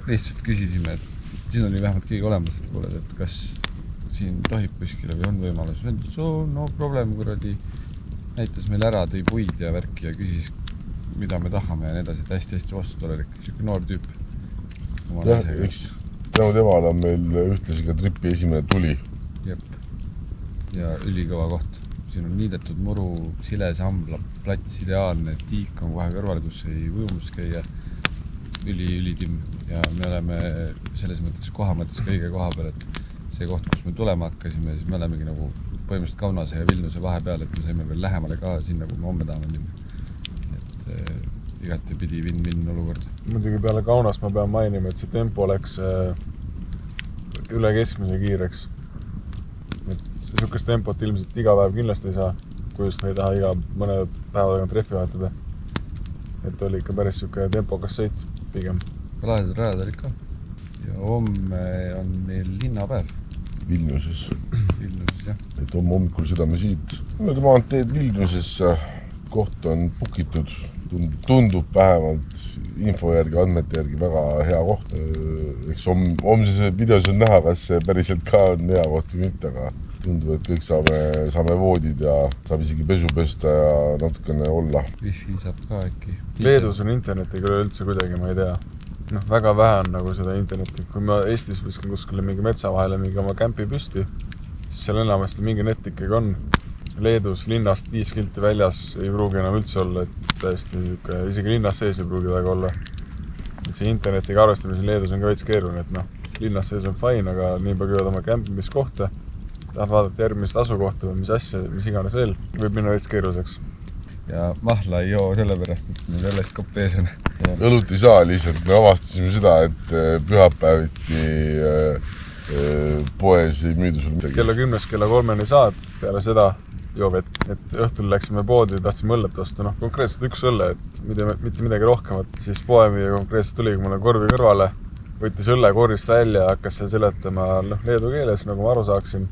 lihtsalt küsisime, et siin oli vähemalt keegi olemas, et kuuled, et kas siin tohib kuskile või on võimalus. No problem, kuradi näitas meil ära, tõi puid ja värki ja küsis, mida me tahame ja nii edasi, et hästi-hästi vastutolelik, selline noor tüüp. Jah, eks tänu temale on meil ühtlasi ka tripi esimene tuli. Jep. Ja ülikõva koht. Siin on niidetud muru, sile sambla, plats ideaalne, tiik on kohe kõrval, kus ei võjumus käia. Üli-timm ja me oleme selles mõttes koha mõttes kõige koha peal, et see koht, kus me tulema hakkasime, siis me olemegi nagu põhimõtteliselt Kaunase ja Vilniuse vahepeal, et me saime veel lähemale ka sinna, kui me homme tahame minna. Et igati pidi win-win olukord. Muidugi peale Kaunast ma pean mainima, et see tempo läks üle keskmise kiireks. Et sihukest tempot ilmselt iga päev kindlasti ei saa, kui just me ei taha iga mõne päeva tagant treffi vahetada. Et oli ikka päris sihuke tempokas sõit pigem. Lahedad rajad olid ka. Ja homme on meil linnapäev. Vilniuses. Vilniuses, jah. Et homme hommikul sõidame siit. Mööda maanteed Vilniusesse. Koht on pukitud. Tundub vähemalt info järgi, andmete järgi väga hea koht. Eks homses videos on näha, kas see päriselt ka on hea koht või mitte, aga tundub, et kõik saame voodid ja saab isegi pesu pesta ja natukene olla. Wi-Fi saab ka äkki. Leedus on internetiga üldse kuidagi, ma ei tea. Väga vähe on nagu seda interneti. Kui ma Eestis viskan kuskile mingi metsa vahele mingi oma kämpi püsti, siis seal enamasti mingi net ikkagi on. Leedus linnast 5 kilti väljas ei pruugi enam üldse olla, et täiesti isegi linnas sees ei pruugi väga olla. Et see internetiga arvestamise Leedus on ka veits keeruline, et linnas sees on fine, aga nii pagivad oma kämpimiskohta, tahad vaadata järgmist asukohta või mis asja, mis iganes veel, võib minna veits keeruliseks. Ja mahla ei joo sellepärast, et meil sellest kopp ees on. Õlut ei saa lihtsalt, me avastasime seda, et pühapäeviti poes ei müüdu sul midagi. Kella 10, kella 3 saad, peale seda joo vett, et õhtul läksime poodi ja tahtsime õllet osta, konkreetselt üks õlle, et mitte midagi rohkemat. Siis poemüüja konkreetselt tuligi mulle korvi kõrvale, võttis õlle korvist välja ja hakkas see seletama leedu keeles, nagu ma aru saaksin,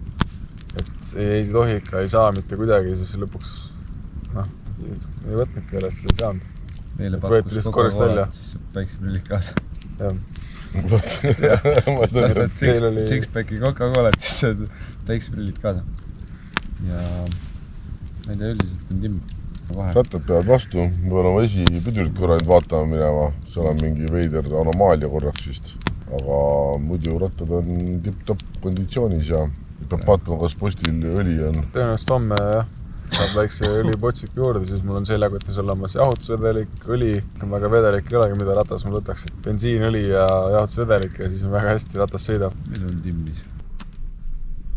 et ei tohi ikka, ei saa mitte kuidagi, siis lõpuks ei võtnud keele, seda ei saanud. Meile pakkus Coca-Cola, siis saab päikseprillid kaasa. Lastad six-packi Coca-Cola, siis saad päikseprillid kaasa. Ja ma ei tea, üldiselt on timm. Rattad peavad vastu, me peame oma esipüdurit korranud vaatama minema, seal on mingi veider anomaalia korraks vist. Aga muidu rattad on tipp-topp konditsioonis ja peab vaatama, kas postil õli on. Tõenäoliselt homme saab väikse õlipotsik juurde, siis mul on seljakotis olemas jahutusvedelik, õli, väga vedelik ei olegi, mida ratas mul võtaks. Bensiin, õli ja jahutusvedelik ja siis on väga hästi ratas sõidab. Meil on timmis.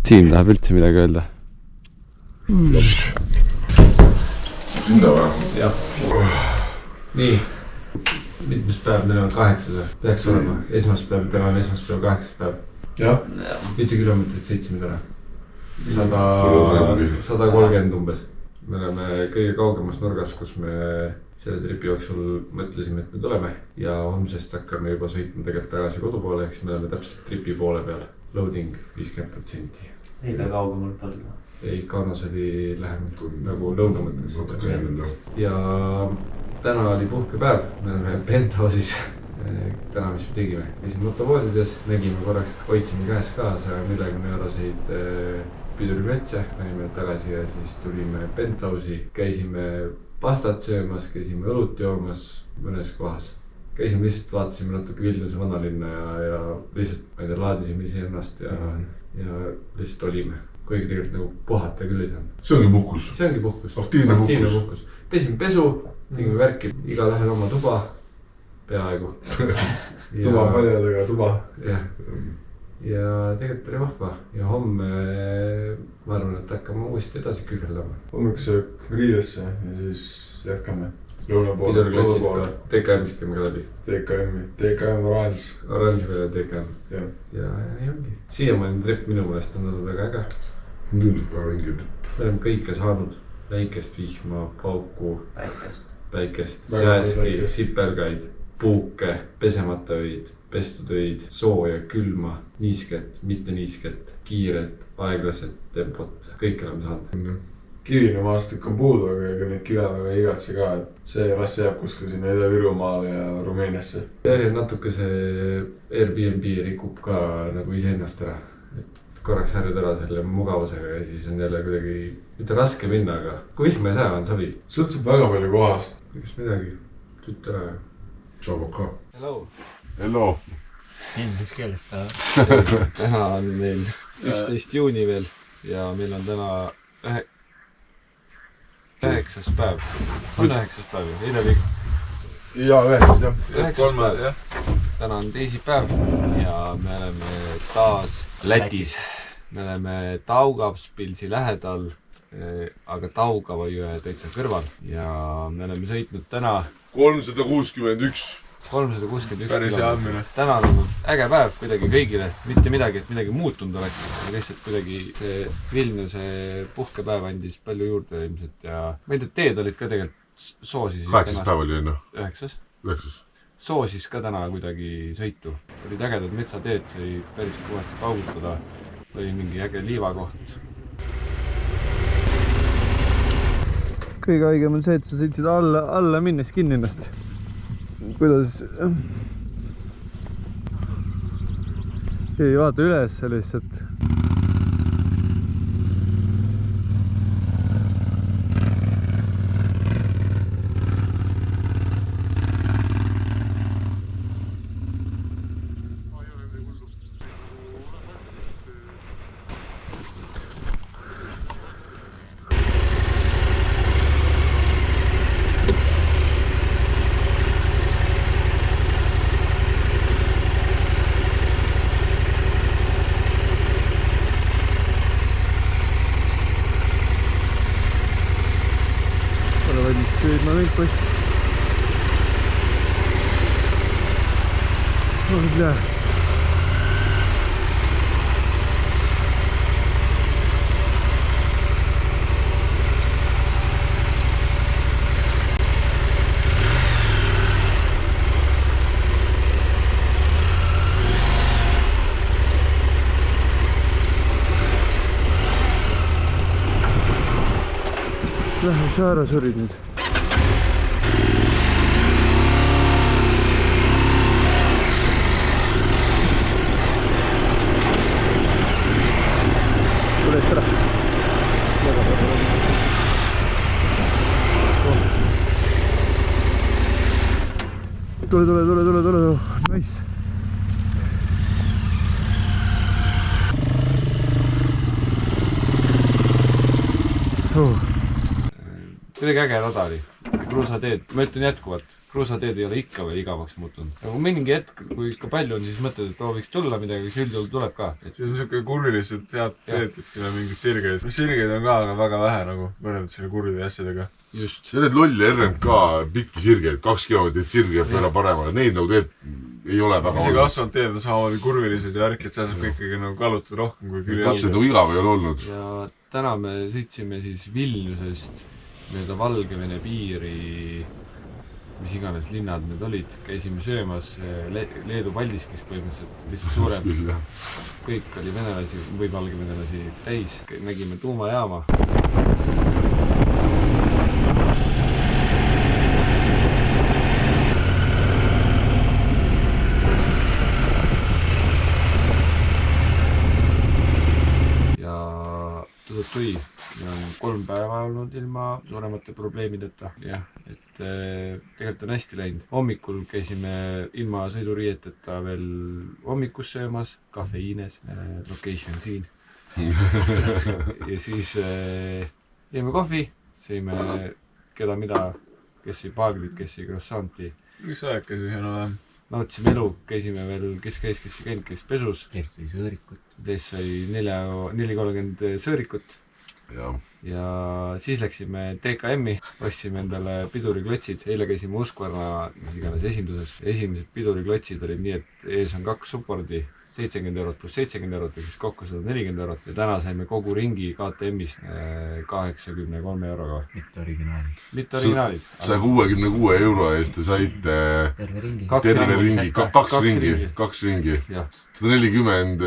Siim tahab üldse midagi öelda. Sinna või? Jah. Nii. Mitmes päev, meil on 8, peaks olema. Esmaspäev, täna on esmaspäev 8 päev. Jah. Mitu kilomeetrit sõitsime täna? 130 umbes. Me oleme kõige kaugemas nurgas, kus me selle tripi jooksul mõtlesime, et me tuleme. Ja homsest hakkame juba sõitma tegelikult tagasi kodupoole, eks me oleme täpselt tripi poole peal. Loading 50%. Ei ta kaugemal palju. Ei, Kaunas oli lähemalt nagu lõuna mõttes. Ja täna oli puhkepäev, me oleme penthouse'is. Täna, mis me tegime, käisime motovoodides, nägime korraks, hoidsime käes ka 140 € piduripletse, panime tagasi ja siis tulime penthouse'i, käisime pastat söömas, käisime õlut joomas mõnes kohas. Käisime lihtsalt, vaatasime natuke Vilniuse vanalinna ja lihtsalt, ma ei tea, laadisime ise ennast ja lihtsalt olime. Kuigi tegelikult nagu puhata küll ei saanud. See ongi puhkus? See ongi puhkus. Aktiivne puhkus. Pesime pesu, tegime värki, iga lähel oma tuba, peaaegu. Tuba paljadega tuba. Ja tegelikult oli vahva ja homme ma arvan, et hakkame uuesti edasi kühveldama. Hommiksöök riidesse ja siis jätkame. Lõuna poole, Pidurklatsid ka, TKM-ist käime ka läbi. TKM oranž. Oranž peale TKM. Ja nii ongi. Siiamaani trepp minu mõnest on olnud väga äge. Nüüd väga vinge trepp. Me oleme kõike saanud. Väikest vihma, pauku, päikest, sääski, sipergaid, puuke, pesemata öid, pestud öid, sooja, külma, niisket, mitte niisket, kiiret, aeglaset tempot. Kõik oleme saanud. Kivine maastik on puudu, aga neid kive väga ei igatse ka, et see rass jääb kuskil sinna Ida-Virumaale ja Rumeeniasse. Ja natuke see Airbnb rikub ka nagu iseennast ära. Et korraks harjud ära selle mugavusega ja siis on jälle kuidagi mitte raske minna, aga kui vihma ei saa, on savi. Sõltub väga palju kohast. Miks midagi? Tütt ära. Tšau, ka. Hello. Hello. Inglise keeles ta. Täna on meil 11 juuni veel ja meil on täna 9. päev. On 9. päev ju, eile viik. Ja, 9, jah. 9. päev. Täna on teisipäev ja me oleme taas Lätis. Me oleme Daugavpilsi lähedal, aga Daugava jõe täitsa kõrval ja me oleme sõitnud täna 361. Päris hea andmine. Täna on olnud äge päev kuidagi kõigile, mitte midagi, et midagi muutunud oleks. Lihtsalt kuidagi see Vilniuse puhkepäev andis palju juurde ilmselt ja ma ei tea, teed olid ka tegelikult soosis. 8. päev oli enne. 9. 9. Soosis ka täna kuidagi sõitu. Olid ägedad metsateed, sai päris kõvasti paugutada. Oli mingi äge liivakoht. Kõige haigem on see, et sa sõitsid alla minnes kinni ennast. Kuidas ei vaata üles lihtsalt. Nüüd ma kõik post. Nüüd läheb. Lähe, sa ära surid nüüd. Tulest ära. Tule. Nice. Kuidagi äge rada oli. Kruusateed, ma ütlen jätkuvalt, kruusateed ei ole ikka veel igavaks muutunud. Aga mingi hetk, kui ikka palju on, siis mõtled, et võiks tulla midagi, siis üldjuhul tuleb ka. Siis on siuke kurvilised head teed, et ei ole mingid sirgeid. Sirgeid on ka väga vähe nagu võrreldes selle kurvide asjadega. Just. Ja need lolli RMK pikki sirgeid, 2 kilomeetrit sirge ära paremale. Neid nagu teed ei ole väga isegi asfaltteed on samamoodi kurvilised ja värk, et seal saab ikkagi nagu kallutada rohkem kui külje täpselt nagu igav ei ole olnud. Ja täna me sõitsime siis Vilniusest mööda Valgevene piiri, mis iganes linnad need olid, käisime söömas Leedu Paldiskis põhimõtteliselt, lihtsalt suurem. Kõik oli venelasi või valgevenelasi täis, nägime tuumajaama. Tui. Ja on 3 päeva olnud ilma suuremate probleemideta. Jah, et tegelikult on hästi läinud. Hommikul käisime ilma sõiduriieteta veel hommikus söömas, kafeiines, location siin. Ja siis jääme kohvi, sõime keda mida, kes ei paaglit, kes ei croissanti. Mis aeg käsi enam? Nautisime elu, käisime veel, kes ei käinud, kes pesus. Kes sai sõõrikut. Kes sai 430 sõõrikut. Ja siis läksime TKM-i, ostsime endale piduriklotsid. Eile käisime Uskvarna esinduses. Esimesed piduriklotsid olid nii, et ees on 2 suppordi, 70 eurot pluss 70 eurot, siis kokku 140 eurot. Ja täna saime kogu ringi KTM-ist 83 euroga. Mitte originaalid. Mitte originaalid. 166 euro eest te saite terve ringi, 2 ringi. 140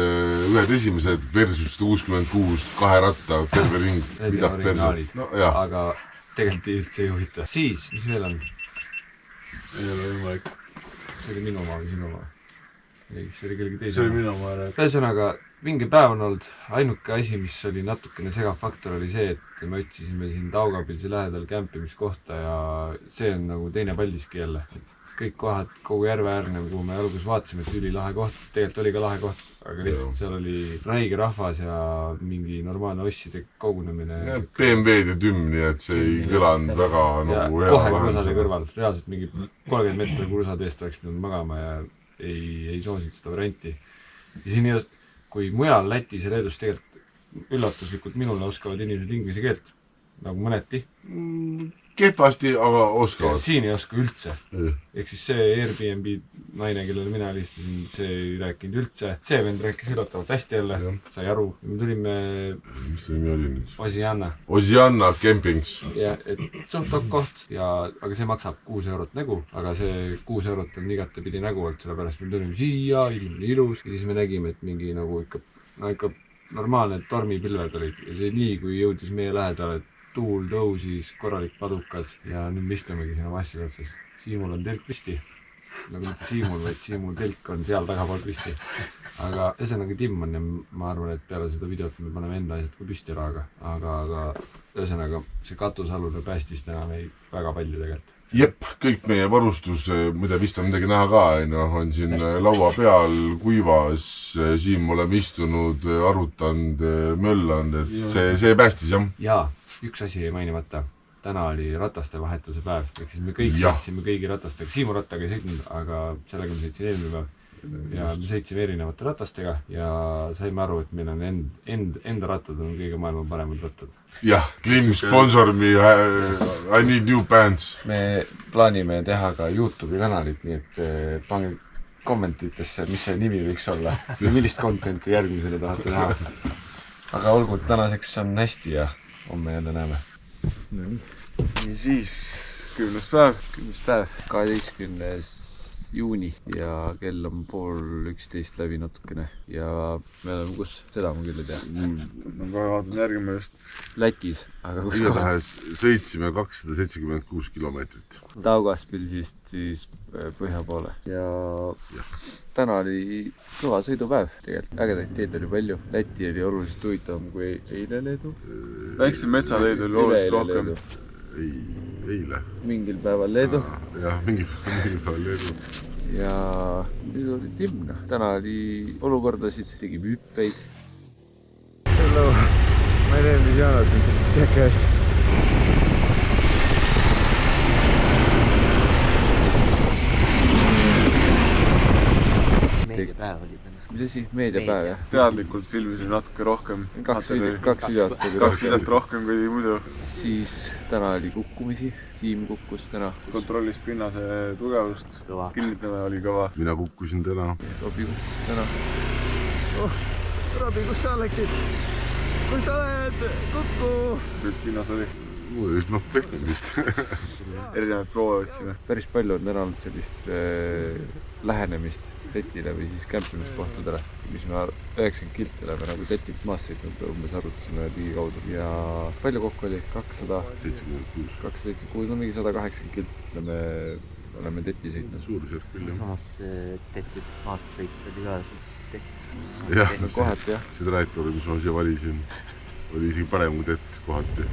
ühed esimesed versus 166 2 ratta terve ring. Need on originaalid. Aga tegelikult üldse ei huvita. Siis, mis veel on? Ei ole võimalik. See oli minu oma või sinu oma? Ei, see oli kellegi teise. See oli minu oma ära. Ühesõnaga, vinge päev on olnud, ainuke asi, mis oli natukene segav faktor, oli see, et me otsisime siin Taugapilsi lähedal kämpimiskohta ja see on nagu teine Paldiski jälle. Kõik kohad, kogu järve äärne, kuhu me alguses vaatasime, et ülilahe koht, tegelikult oli ka lahe koht, aga lihtsalt seal oli räige rahvas ja mingi normaalne osside kogunemine. BMW-d ja tümm, nii et see ei kõlanud väga nagu hea kohe kursade kõrval, reaalselt mingi 30 meetri kursade eest oleks pidanud magama ja ei soosinud seda varianti. Ja siin kui mujal Lätis ja Leedus tegelikult üllatuslikult minule oskavad inimesed inglise keelt, nagu mõneti. Kehvasti, aga oskavad. Siin ei oska üldse. Ehk siis see Airbnb naine, kellele mina helistasin, see ei rääkinud üldse. See vend rääkis üllatavalt hästi jälle, sai aru. Me tulime... Mis see nimi oli nüüd? Osianna Campings. Ja, et suht koht, aga see maksab 6 eurot nägu, aga see 6 eurot on igatepidi nägu olnud, sellepärast me tulime siia, ilm oli ilus, ja siis me nägime, et mingi nagu ikka normaalne tormipilved olid ja see nii, kui jõudis meie lähedale, tuul tõusis, korralik padukas ja nüüd me istumegi sinna massi otsas. Siimul on telk pisti. Nagu mitte Siimul, vaid Siimul telk on seal tagapool pisti. Aga ühesõnaga timm on ja ma arvan, et peale seda videot me paneme enda asjad ka püsti ära, aga ühesõnaga see katusalune päästis täna meid väga palju tegelikult. Jep, kõik meie varustus, mida vist on midagi näha ka, on siin laua peal kuivas, Siim oleme istunud, arutanud, möllanud, et see päästis, jah? Jaa. Üks asi ei mainimata. Täna oli rataste vahetuse päev. Ehk siis me kõik sõitsime kõigi ratastega. Siimu rattaga ei sõitnud, aga sellega me sõitsin eelmine päev. Ja me sõitsime erinevate ratastega ja saime aru, et meil on enda rattad on kõige maailma paremad rattad. Jah, Klim sponsor me, I need new pants. Me plaanime teha ka YouTube'i kanalit, nii et pange kommentitesse, mis see nimi võiks olla. Millist contenti järgmisele tahate näha. Aga olgu, tänaseks on hästi ja homme jälle näeme. Nii siis, 10. päev. 12. juuni ja kell on 10:30 läbi natukene ja me oleme kus, seda ma küll ei tea. Ma kohe vaatan järgi, ma just Lätis, aga kus igatahes sõitsime 276 kilomeetrit. Taugaspilsist siis põhja poole ja täna oli kõva sõidupäev tegelikult, ägedaid teed oli palju. Läti oli oluliselt huvitavam kui eile Leedu. Väikse metsaleed oli oluliselt rohkem. Eile. Mingil päeval Leedu. Jah, mingil päeval Leedu. Ja nüüd oli timna. Täna oli olukordasid, tegime hüppeid. Hello, my name is Jonathan, this is Jackass. Meediapäev oli täna. Mis asi? Meediapäev, jah? Teadlikult filmisin natuke rohkem. Kaks videot rohkem kui muidu. Siis täna oli kukkumisi. Siim kukkus täna. Kontrollis pinnase tugevust. Kinnitame oli kõva. Mina kukkusin täna. Robi kukkus täna. Robi, kus sa läksid? Kus sa oled? Kukku! Kuidas pinnas oli? Mul oli just tehnilist. Erinevaid proove otsime. Päris palju on täna olnud sellist lähenemist tetile või siis kämpimiskohtadele, mis me 90 kilti oleme nagu tetilt maas sõitnud, umbes arutasime liigi kaudu ja palju kokku oli? 276, no mingi 180 kilti oleme teti sõitnud. Suurusjärk küll, jah. Samas tetilt maas sõit oli ka jah, kohati, jah. See trajektoori, mis ma siia valisin, oli isegi parem kui tett kohati.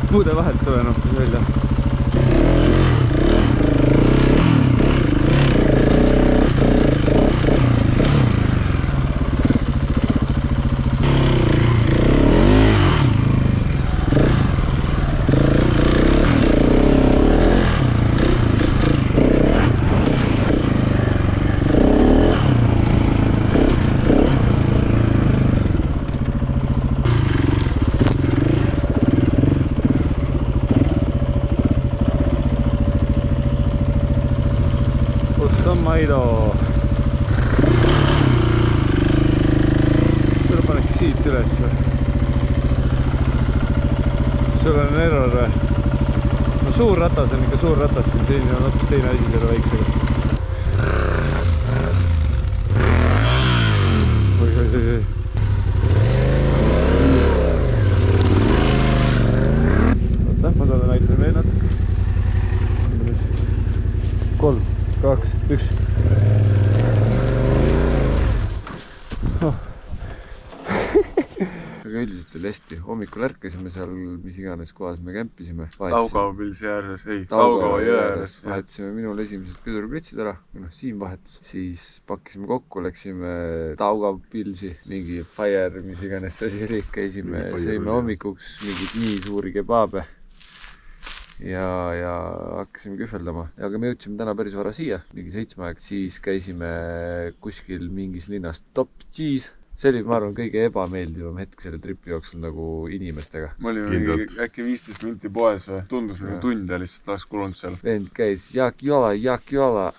Puude vahelt olen õppis välja. Maido. Tule paneks siit üles. Sul on error või? suur ratas on ikka suur ratas, selline on hoopis teine asi selle väiksega. Oi. Oota, ma talle näitan veel natuke. 3, 2, 1. Aga üldiselt oli hästi. Hommikul ärkasime seal, mis iganes kohas me kämpisime. Taugava pilsi ääres, ei, Taugava jõe ääres. Vahetasime minul esimesed pidurklitsid ära, Siim vahetas. Siis pakkisime kokku, läksime Taugava pilsi, mingi fire, mis iganes asi oli. Käisime, sõime hommikuks mingid nii suuri kebaabe. Ja hakkasime kühveldama. Aga me jõudsime täna päris vara siia, mingi 7 aeg. Siis käisime kuskil mingis linnas Top Cheese. See oli, ma arvan, kõige ebameeldivam hetk selle tripi jooksul nagu inimestega. Me olime äkki 15 minti poes või? Tundus nagu tund ja lihtsalt oleks kulunud seal. Vend käis Jaak Jola,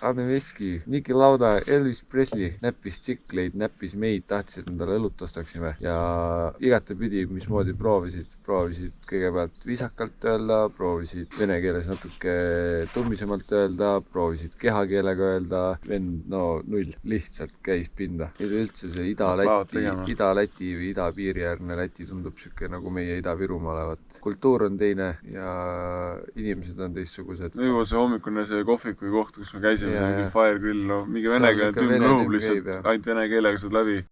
Anne Veski, Niki Lauda, Elvis Presley, näppis tsikleid, näppis meid, tahtis, et endale õlut ostaksime. Ja igatepidi, mismoodi proovisid kõigepealt viisakalt öelda, proovisid vene keeles natuke tummisemalt öelda, proovisid kehakeelega öelda. Vend, null, lihtsalt käis pinda. Üleüldse see Ida-Läti või idapiiriäärne Läti tundub siuke nagu meie Ida-Virumaa olevat. Kultuur on teine ja inimesed on teistsugused. No juba see hommikune see kohviku koht, kus me käisime, see mingi fire grill, mingi vene keele tümm rõhub lihtsalt, ainult vene keelega saad läbi.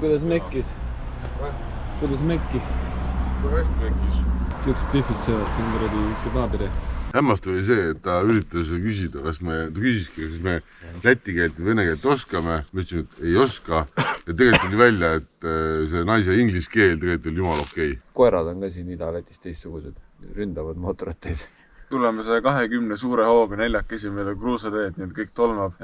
Kuidas mekkis? Väga hästi mekkis. Siuksed pihvid söövad siin kuradi kebaabide. Hämmastav oli see, et ta üritas küsida, ta küsiski, kas me läti keelt või vene keelt oskame. Me ütlesime, et ei oska. Ja tegelikult oli välja, et see naise inglise keel tegelikult oli jumal okei. Koerad on ka siin Ida-Lätis teistsugused. Ründavad mootorrateid. Tuleme 120 suure hooga neljakesi mööda kruusateed, nii et kõik tolmab.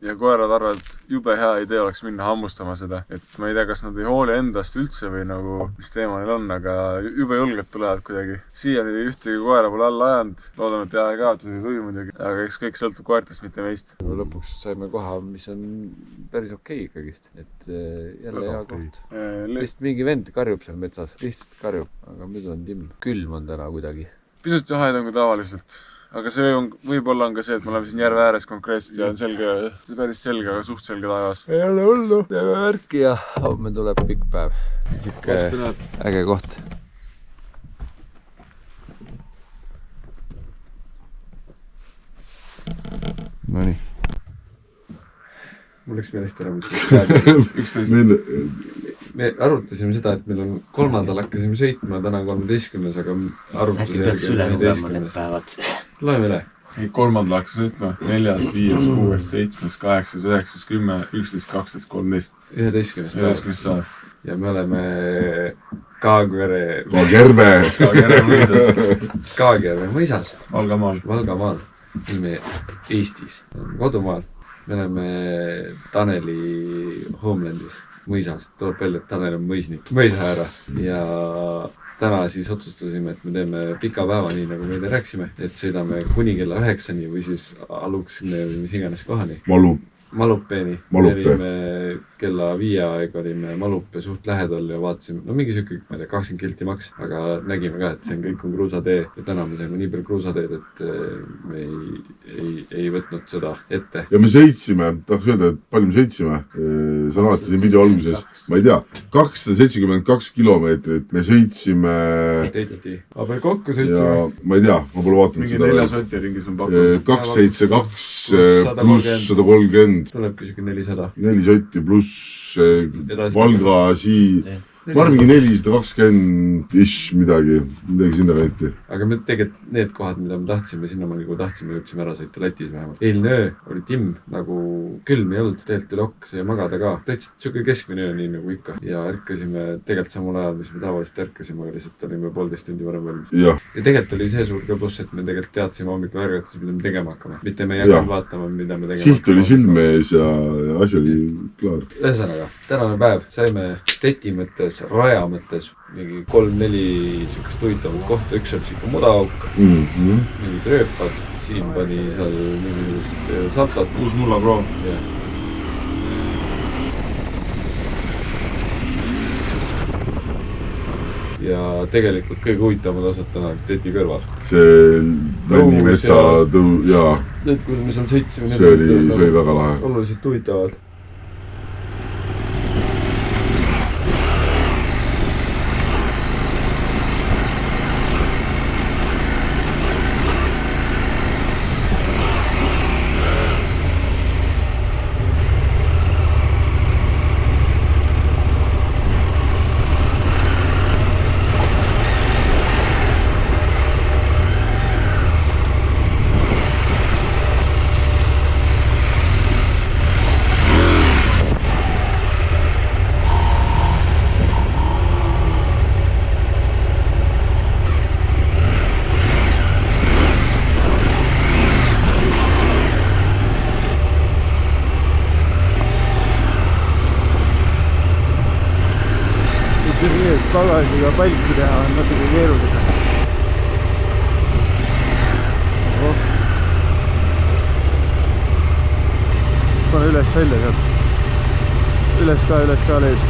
Ja koerad arvavad, et jube hea idee oleks minna hammustama seda. Et ma ei tea, kas nad ei hooli endast üldse või nagu, mis teema neil on, aga jube julged tulevad kuidagi. Siiani ühtegi koera pole alla ajanud. Loodame, et jää ka, et ei tohi muidugi. Aga eks kõik sõltub koertest, mitte meist. Lõpuks saime koha, mis on päris okei kõigist. Et jälle hea koht. Lihtsalt mingi vend karjub seal metsas. Lihtsalt karjub, aga muidu on timm. Külm on täna kuidagi. Pisut jahaid on kui tavaliselt, aga see võib-olla on ka see, et me oleme siin järve ääres konkreetselt ja on selge, päris selge, aga suht selge taevas. Ei ole hullu, teeme värki ja homme tuleb pikk päev. Siuke äge koht. Nonii. Mul läks meelest ära. 11. Me arutasime seda, et meil on 3. hakkasime sõitma, täna 13. aga arutuse äkki peaks üle lugema need päevad. Loeme üle. 3. hakkasime sõitma, 4., 5., 6., 7., 8., 9., 10., 11., 12., 13. 11. päev. Ja me oleme Kaagvere mõisas. Valgamaal. Oleme Eestis. Kodumaal. Me oleme Taneli Homelandis. Mõisas. Tuleb välja, et Tanel on mõisnik. Mõisahäära. Ja täna siis otsustasime, et me teeme pika päeva nii, nagu meile rääksime. Et sõidame kuni kella 9-ni või siis aluks mis iganes kohani. Malupeeni. Olime kella 5 aeg olime Malupe suht lähedal ja vaatasime, mingi siuke, ma ei tea, 20 kilti maks, aga nägime ka, et see on kõik kruusatee ja täna me saime nii palju kruusateed, et me ei võtnud seda ette. Ja me sõitsime, tahaks öelda, et palju me sõitsime, sa vaatasin video alguses, ma ei tea, 272 kilomeetrit me sõitsime aga veel kokku sõitsime. Ja ma ei tea, ma pole vaatanud seda. Mingi 4 sotti ringis on pakkunud. 272 pluss 130. Tulebki siuke 400. 4 sotti pluss Valga sii. Ma arvan mingi 420-ish midagi sinna kanti. Aga me tegelikult need kohad, mida me tahtsime, sinna me tahtsime, jõudsime ära sõita Lätis vähemalt. Eelne öö oli timm, nagu külm ei olnud, tegelikult oli okk, sai magada ka. Täitsa siuke keskmine öö, nii nagu ikka. Ja ärkasime tegelikult samal ajal, mis me tavaliselt ärkasime, aga lihtsalt olime 1,5 tundi varem valmis. Ja tegelikult oli see suur ka pluss, et me tegelikult teadsime hommikul ärgates, mida me tegema hakkame. Mitte me ei hakanud vaatama, mida me tegema hakkame. Siht oli silme ees ja asi oli klaar. Ühesõnaga, tänane päev saime Teti mõttes, raja mõttes mingi 3-4 siukest huvitavat kohta, üks on siuke mudaauk, mingid rööpad, siin pani seal mingisugust saltot. Uus mullaproov. ja tegelikult kõige huvitavamad osad täna Teti kõrval. see Lännimetsa jaa. Need, kus me seal sõitsime, see oli väga lahe. Oluliselt huvitavad. Tagasiga palki teha on natuke keeruline. Pane üles välja sealt. Üles ka lees.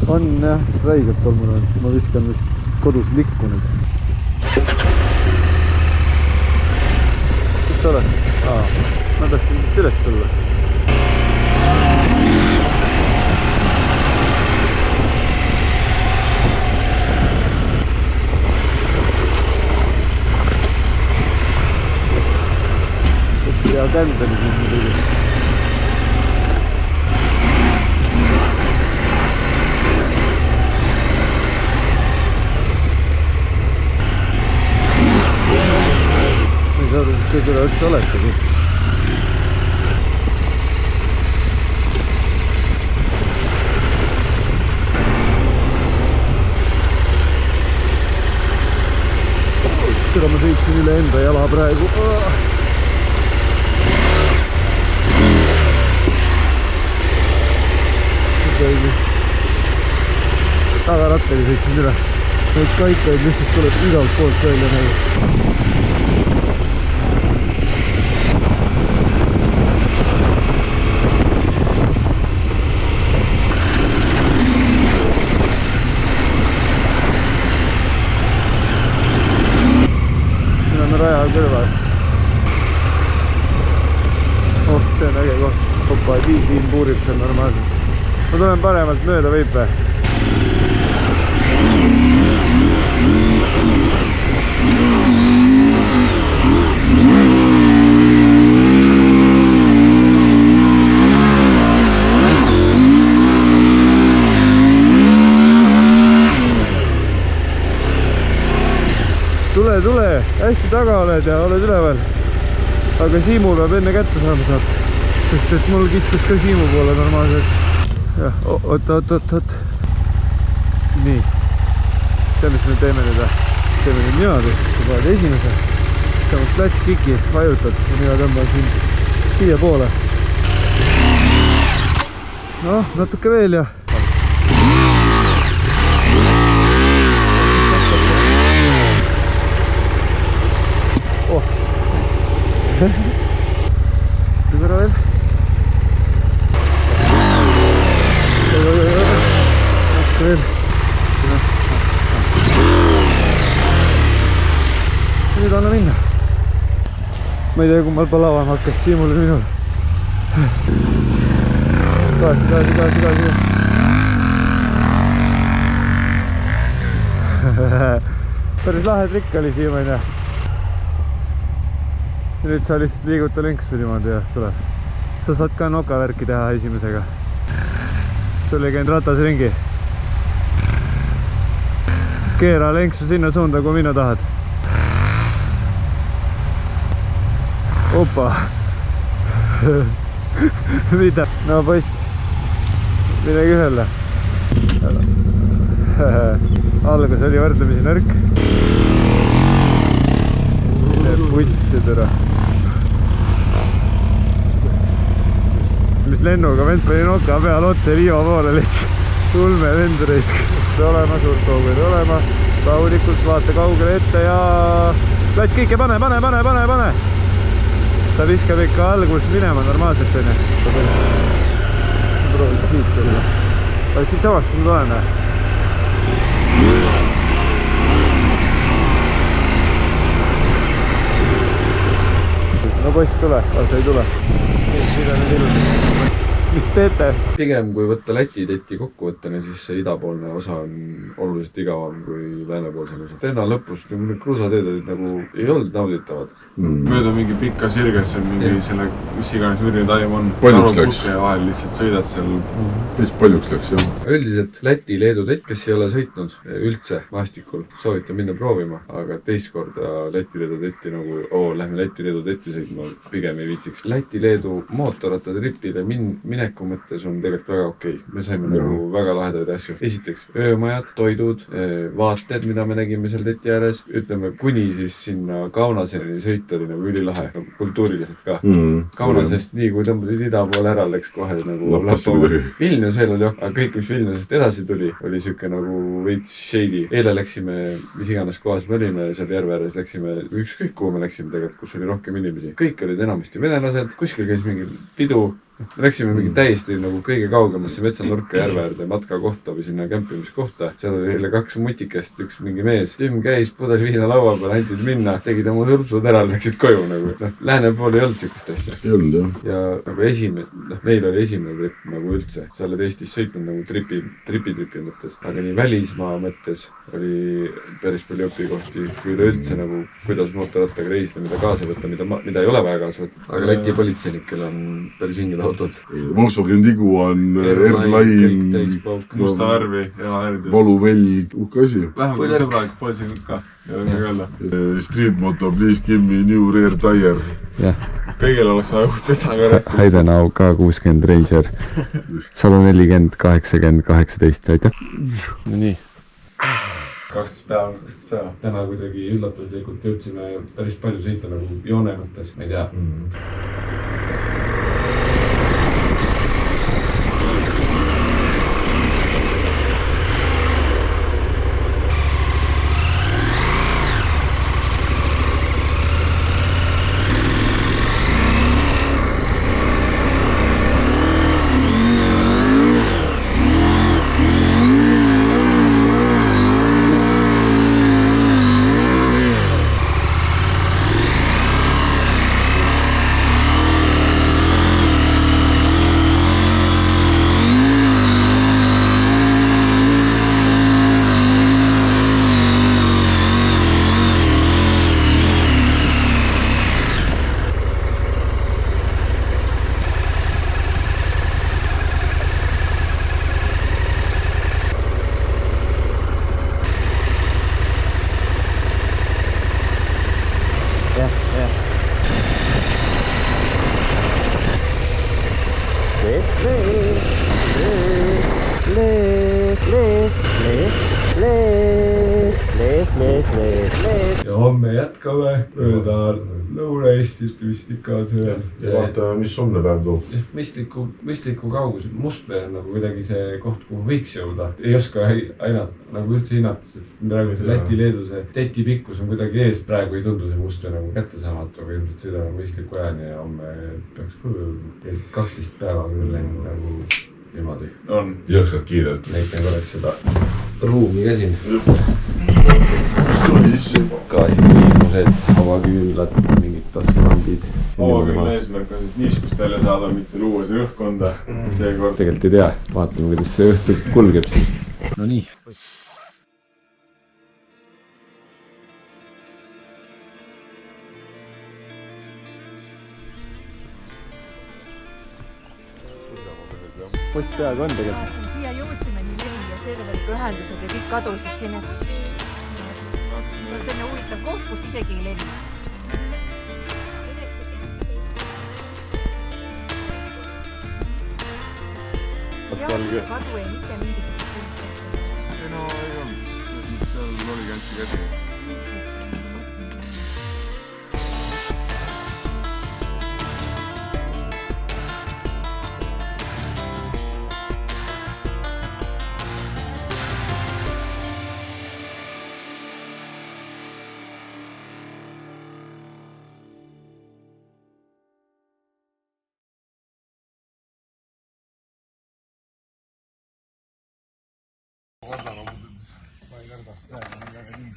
On jah, räigelt tolmune on. Ma viskan vist kodus likku nüüd. Kus sa oled? Ma tahtsin siit üles tulla. Ja kändeli siin muidugi. Kõige üldse oletagi. Seda ma sõitsin üle enda jala praegu. Tagaratteli sõitsin üle. Neid kaikaid lihtsalt tuleb igalt poolt välja nagu. Raja kõrval. See on äge koht. Hoppa, siin puurib seal normaalselt. Ma tulen paremalt mööda, võib või? Tule, hästi taga oled ja oled üleval. Aga Siimu peab enne kätte saama saab. Sest et mul kiskus ka Siimu poole normaalselt. Jah, oot. Nii. See, mis me teeme nüüd? Teeme nüüd niimoodi. Sa paned esimese. Tõmbad klats kiki, vajutad ja mina tõmban siin siia poole. Noh, natuke veel ja... Tugera veel. Veel. Nüüd anna minna. Ma ei tea, kummal palavam hakkas, Siimul ja minul. Gaasi. Päris lahe trikk oli siiamaani. Nüüd sa lihtsalt liiguta lenksu niimoodi ja tuleb. Sa saad ka nokavärki teha esimesega. Sul ei käinud ratas ringi. Keera lenksu sinna suunda, kui mina tahad. Opa. Mida? No poist. Midagi ühele. Algus oli võrdlemisi nõrk. Putsid ära. Mis lennuga vend pani noka peal otse liiva poole lihtsalt. Ulme vend raisk. Olema, suurt hoogu ei olema. rahulikult vaata kaugele ette ja plats kõike pane. Ta viskab ikka algust minema normaalselt onju. Proovib siit tulla. Oled siit samast, kui ma tulen või? No poiss tule, sa ei tule. Siin on nüüd ilusad. Mis teete? Pigem kui võtta Läti tetti kokkuvõttena, siis see idapoolne osa on oluliselt igavam kui läänepoolsel osa. Tenna lõpus need kruusateed olid nagu ei olnud nauditavad. Mööda mingi pikka sirgesse, mingi selle, mis iganes mürni taim on. Paljuks läks. Vahel lihtsalt sõidad seal. Mis paljuks läks, jah. Üldiselt Läti-Leedu tett, kes ei ole sõitnud üldse maastikul, soovitan minna proovima, aga teist korda Läti-Leedu tetti nagu, lähme Läti-Leedu tetti sõitma, pigem ei viitsiks. Läti-Leedu mootorrattatripile mineku mõttes on tegelikult väga okei. Me saime nagu väga lahedaid asju. Esiteks öömajad, toidud, vaated, mida me nägime seal teti ääres. Ütleme, kuni siis sinna Kaunaseni sõit oli nagu ülilahe, nagu kultuuriliselt ka. Kaunasest nii, kui tõmbasid ida poole ära, läks kohe nagu Vilniusel oli aga kõik, mis Vilniusest edasi tuli, oli siuke nagu veits shady. Eile läksime, mis iganes kohas me olime, seal järve ääres läksime, ükskõik kuhu me läksime tegelikult, kus oli rohkem inimesi. Kõik olid enamasti venelased, kuskil käis mingi pidu. Läksime mingi täiesti nagu kõige kaugemasse metsanurka järve äärde matka kohta või sinna kämpimiskohta. Seal oli jälle 2 mutikest, üks mingi mees. Tim käis, pudel viina laua peal, andsid minna, tegid oma surpsud ära, läksid koju nagu. Lääne pool ei olnud siukest asja. Ei olnud, jah. Ja nagu meil oli esimene trip nagu üldse. Sa oled Eestis sõitnud nagu tripi mõttes. Aga nii välismaa mõttes oli päris palju õpikohti. Kui üleüldse nagu, kuidas mootorrattaga reisida, mida kaasa võtta, mida ei ole vaja kaasa võtta. Aga Läti politseinikel on päris hinged autod. Volkswagen Tigu on Airline, musta värvi, hea äärdes. valuvelg, uhke asi. Vähemalt sõbralik politseinik ka. Street-moto, please give me new rear tire. Kõigil oleks vaja uhtid taga rääkida. Heidenau K60 Ranger 140, 80, 18, aitäh. No nii. 12 päeva. Täna kuidagi üllatuslikult jõudsime päris palju sõita nagu joone mõttes, ma ei tea. Ja homme jätkame mööda Lõuna-Eestit vist ikka sööl. Ja vaata, mis homne päev toob. Mõistliku kaugus. Mustvee on nagu kuidagi see koht, kuhu võiks jõuda. Ei oska aina nagu üldse hinnata, sest praegu see Läti-Leedu see teti pikkus on kuidagi ees. Praegu ei tundu see Mustvee nagu kättesaamatu, aga ilmselt sõidame mõistliku ajani ja homme peaks 12 päeva küll läinud nagu niimoodi. On. Jõhkad kiirelt. Näitan korraks seda ruumi ka siin. Tuli sisse. Gaasikiimused, avaküünlad, mingid taskulambid. Avaküünla eesmärk on siis niiskust välja saada, mitte luua see õhkkonda. Seekord Tegelikult ei tea, vaatame, kuidas see õhtu kulgeb siin. No nii. Post peaaegu on tegelikult. Siia jõudsime nii levi ja serveriga ühendused ja kõik kadusid siin. Selline huvitav koht, kus isegi ei levi. Ja kadu ei mitte mingisugust üldse. ei no ei olnud, selles mõttes seal oli kantsi käsi. kardan, ma ei karda, praegu on väga nii.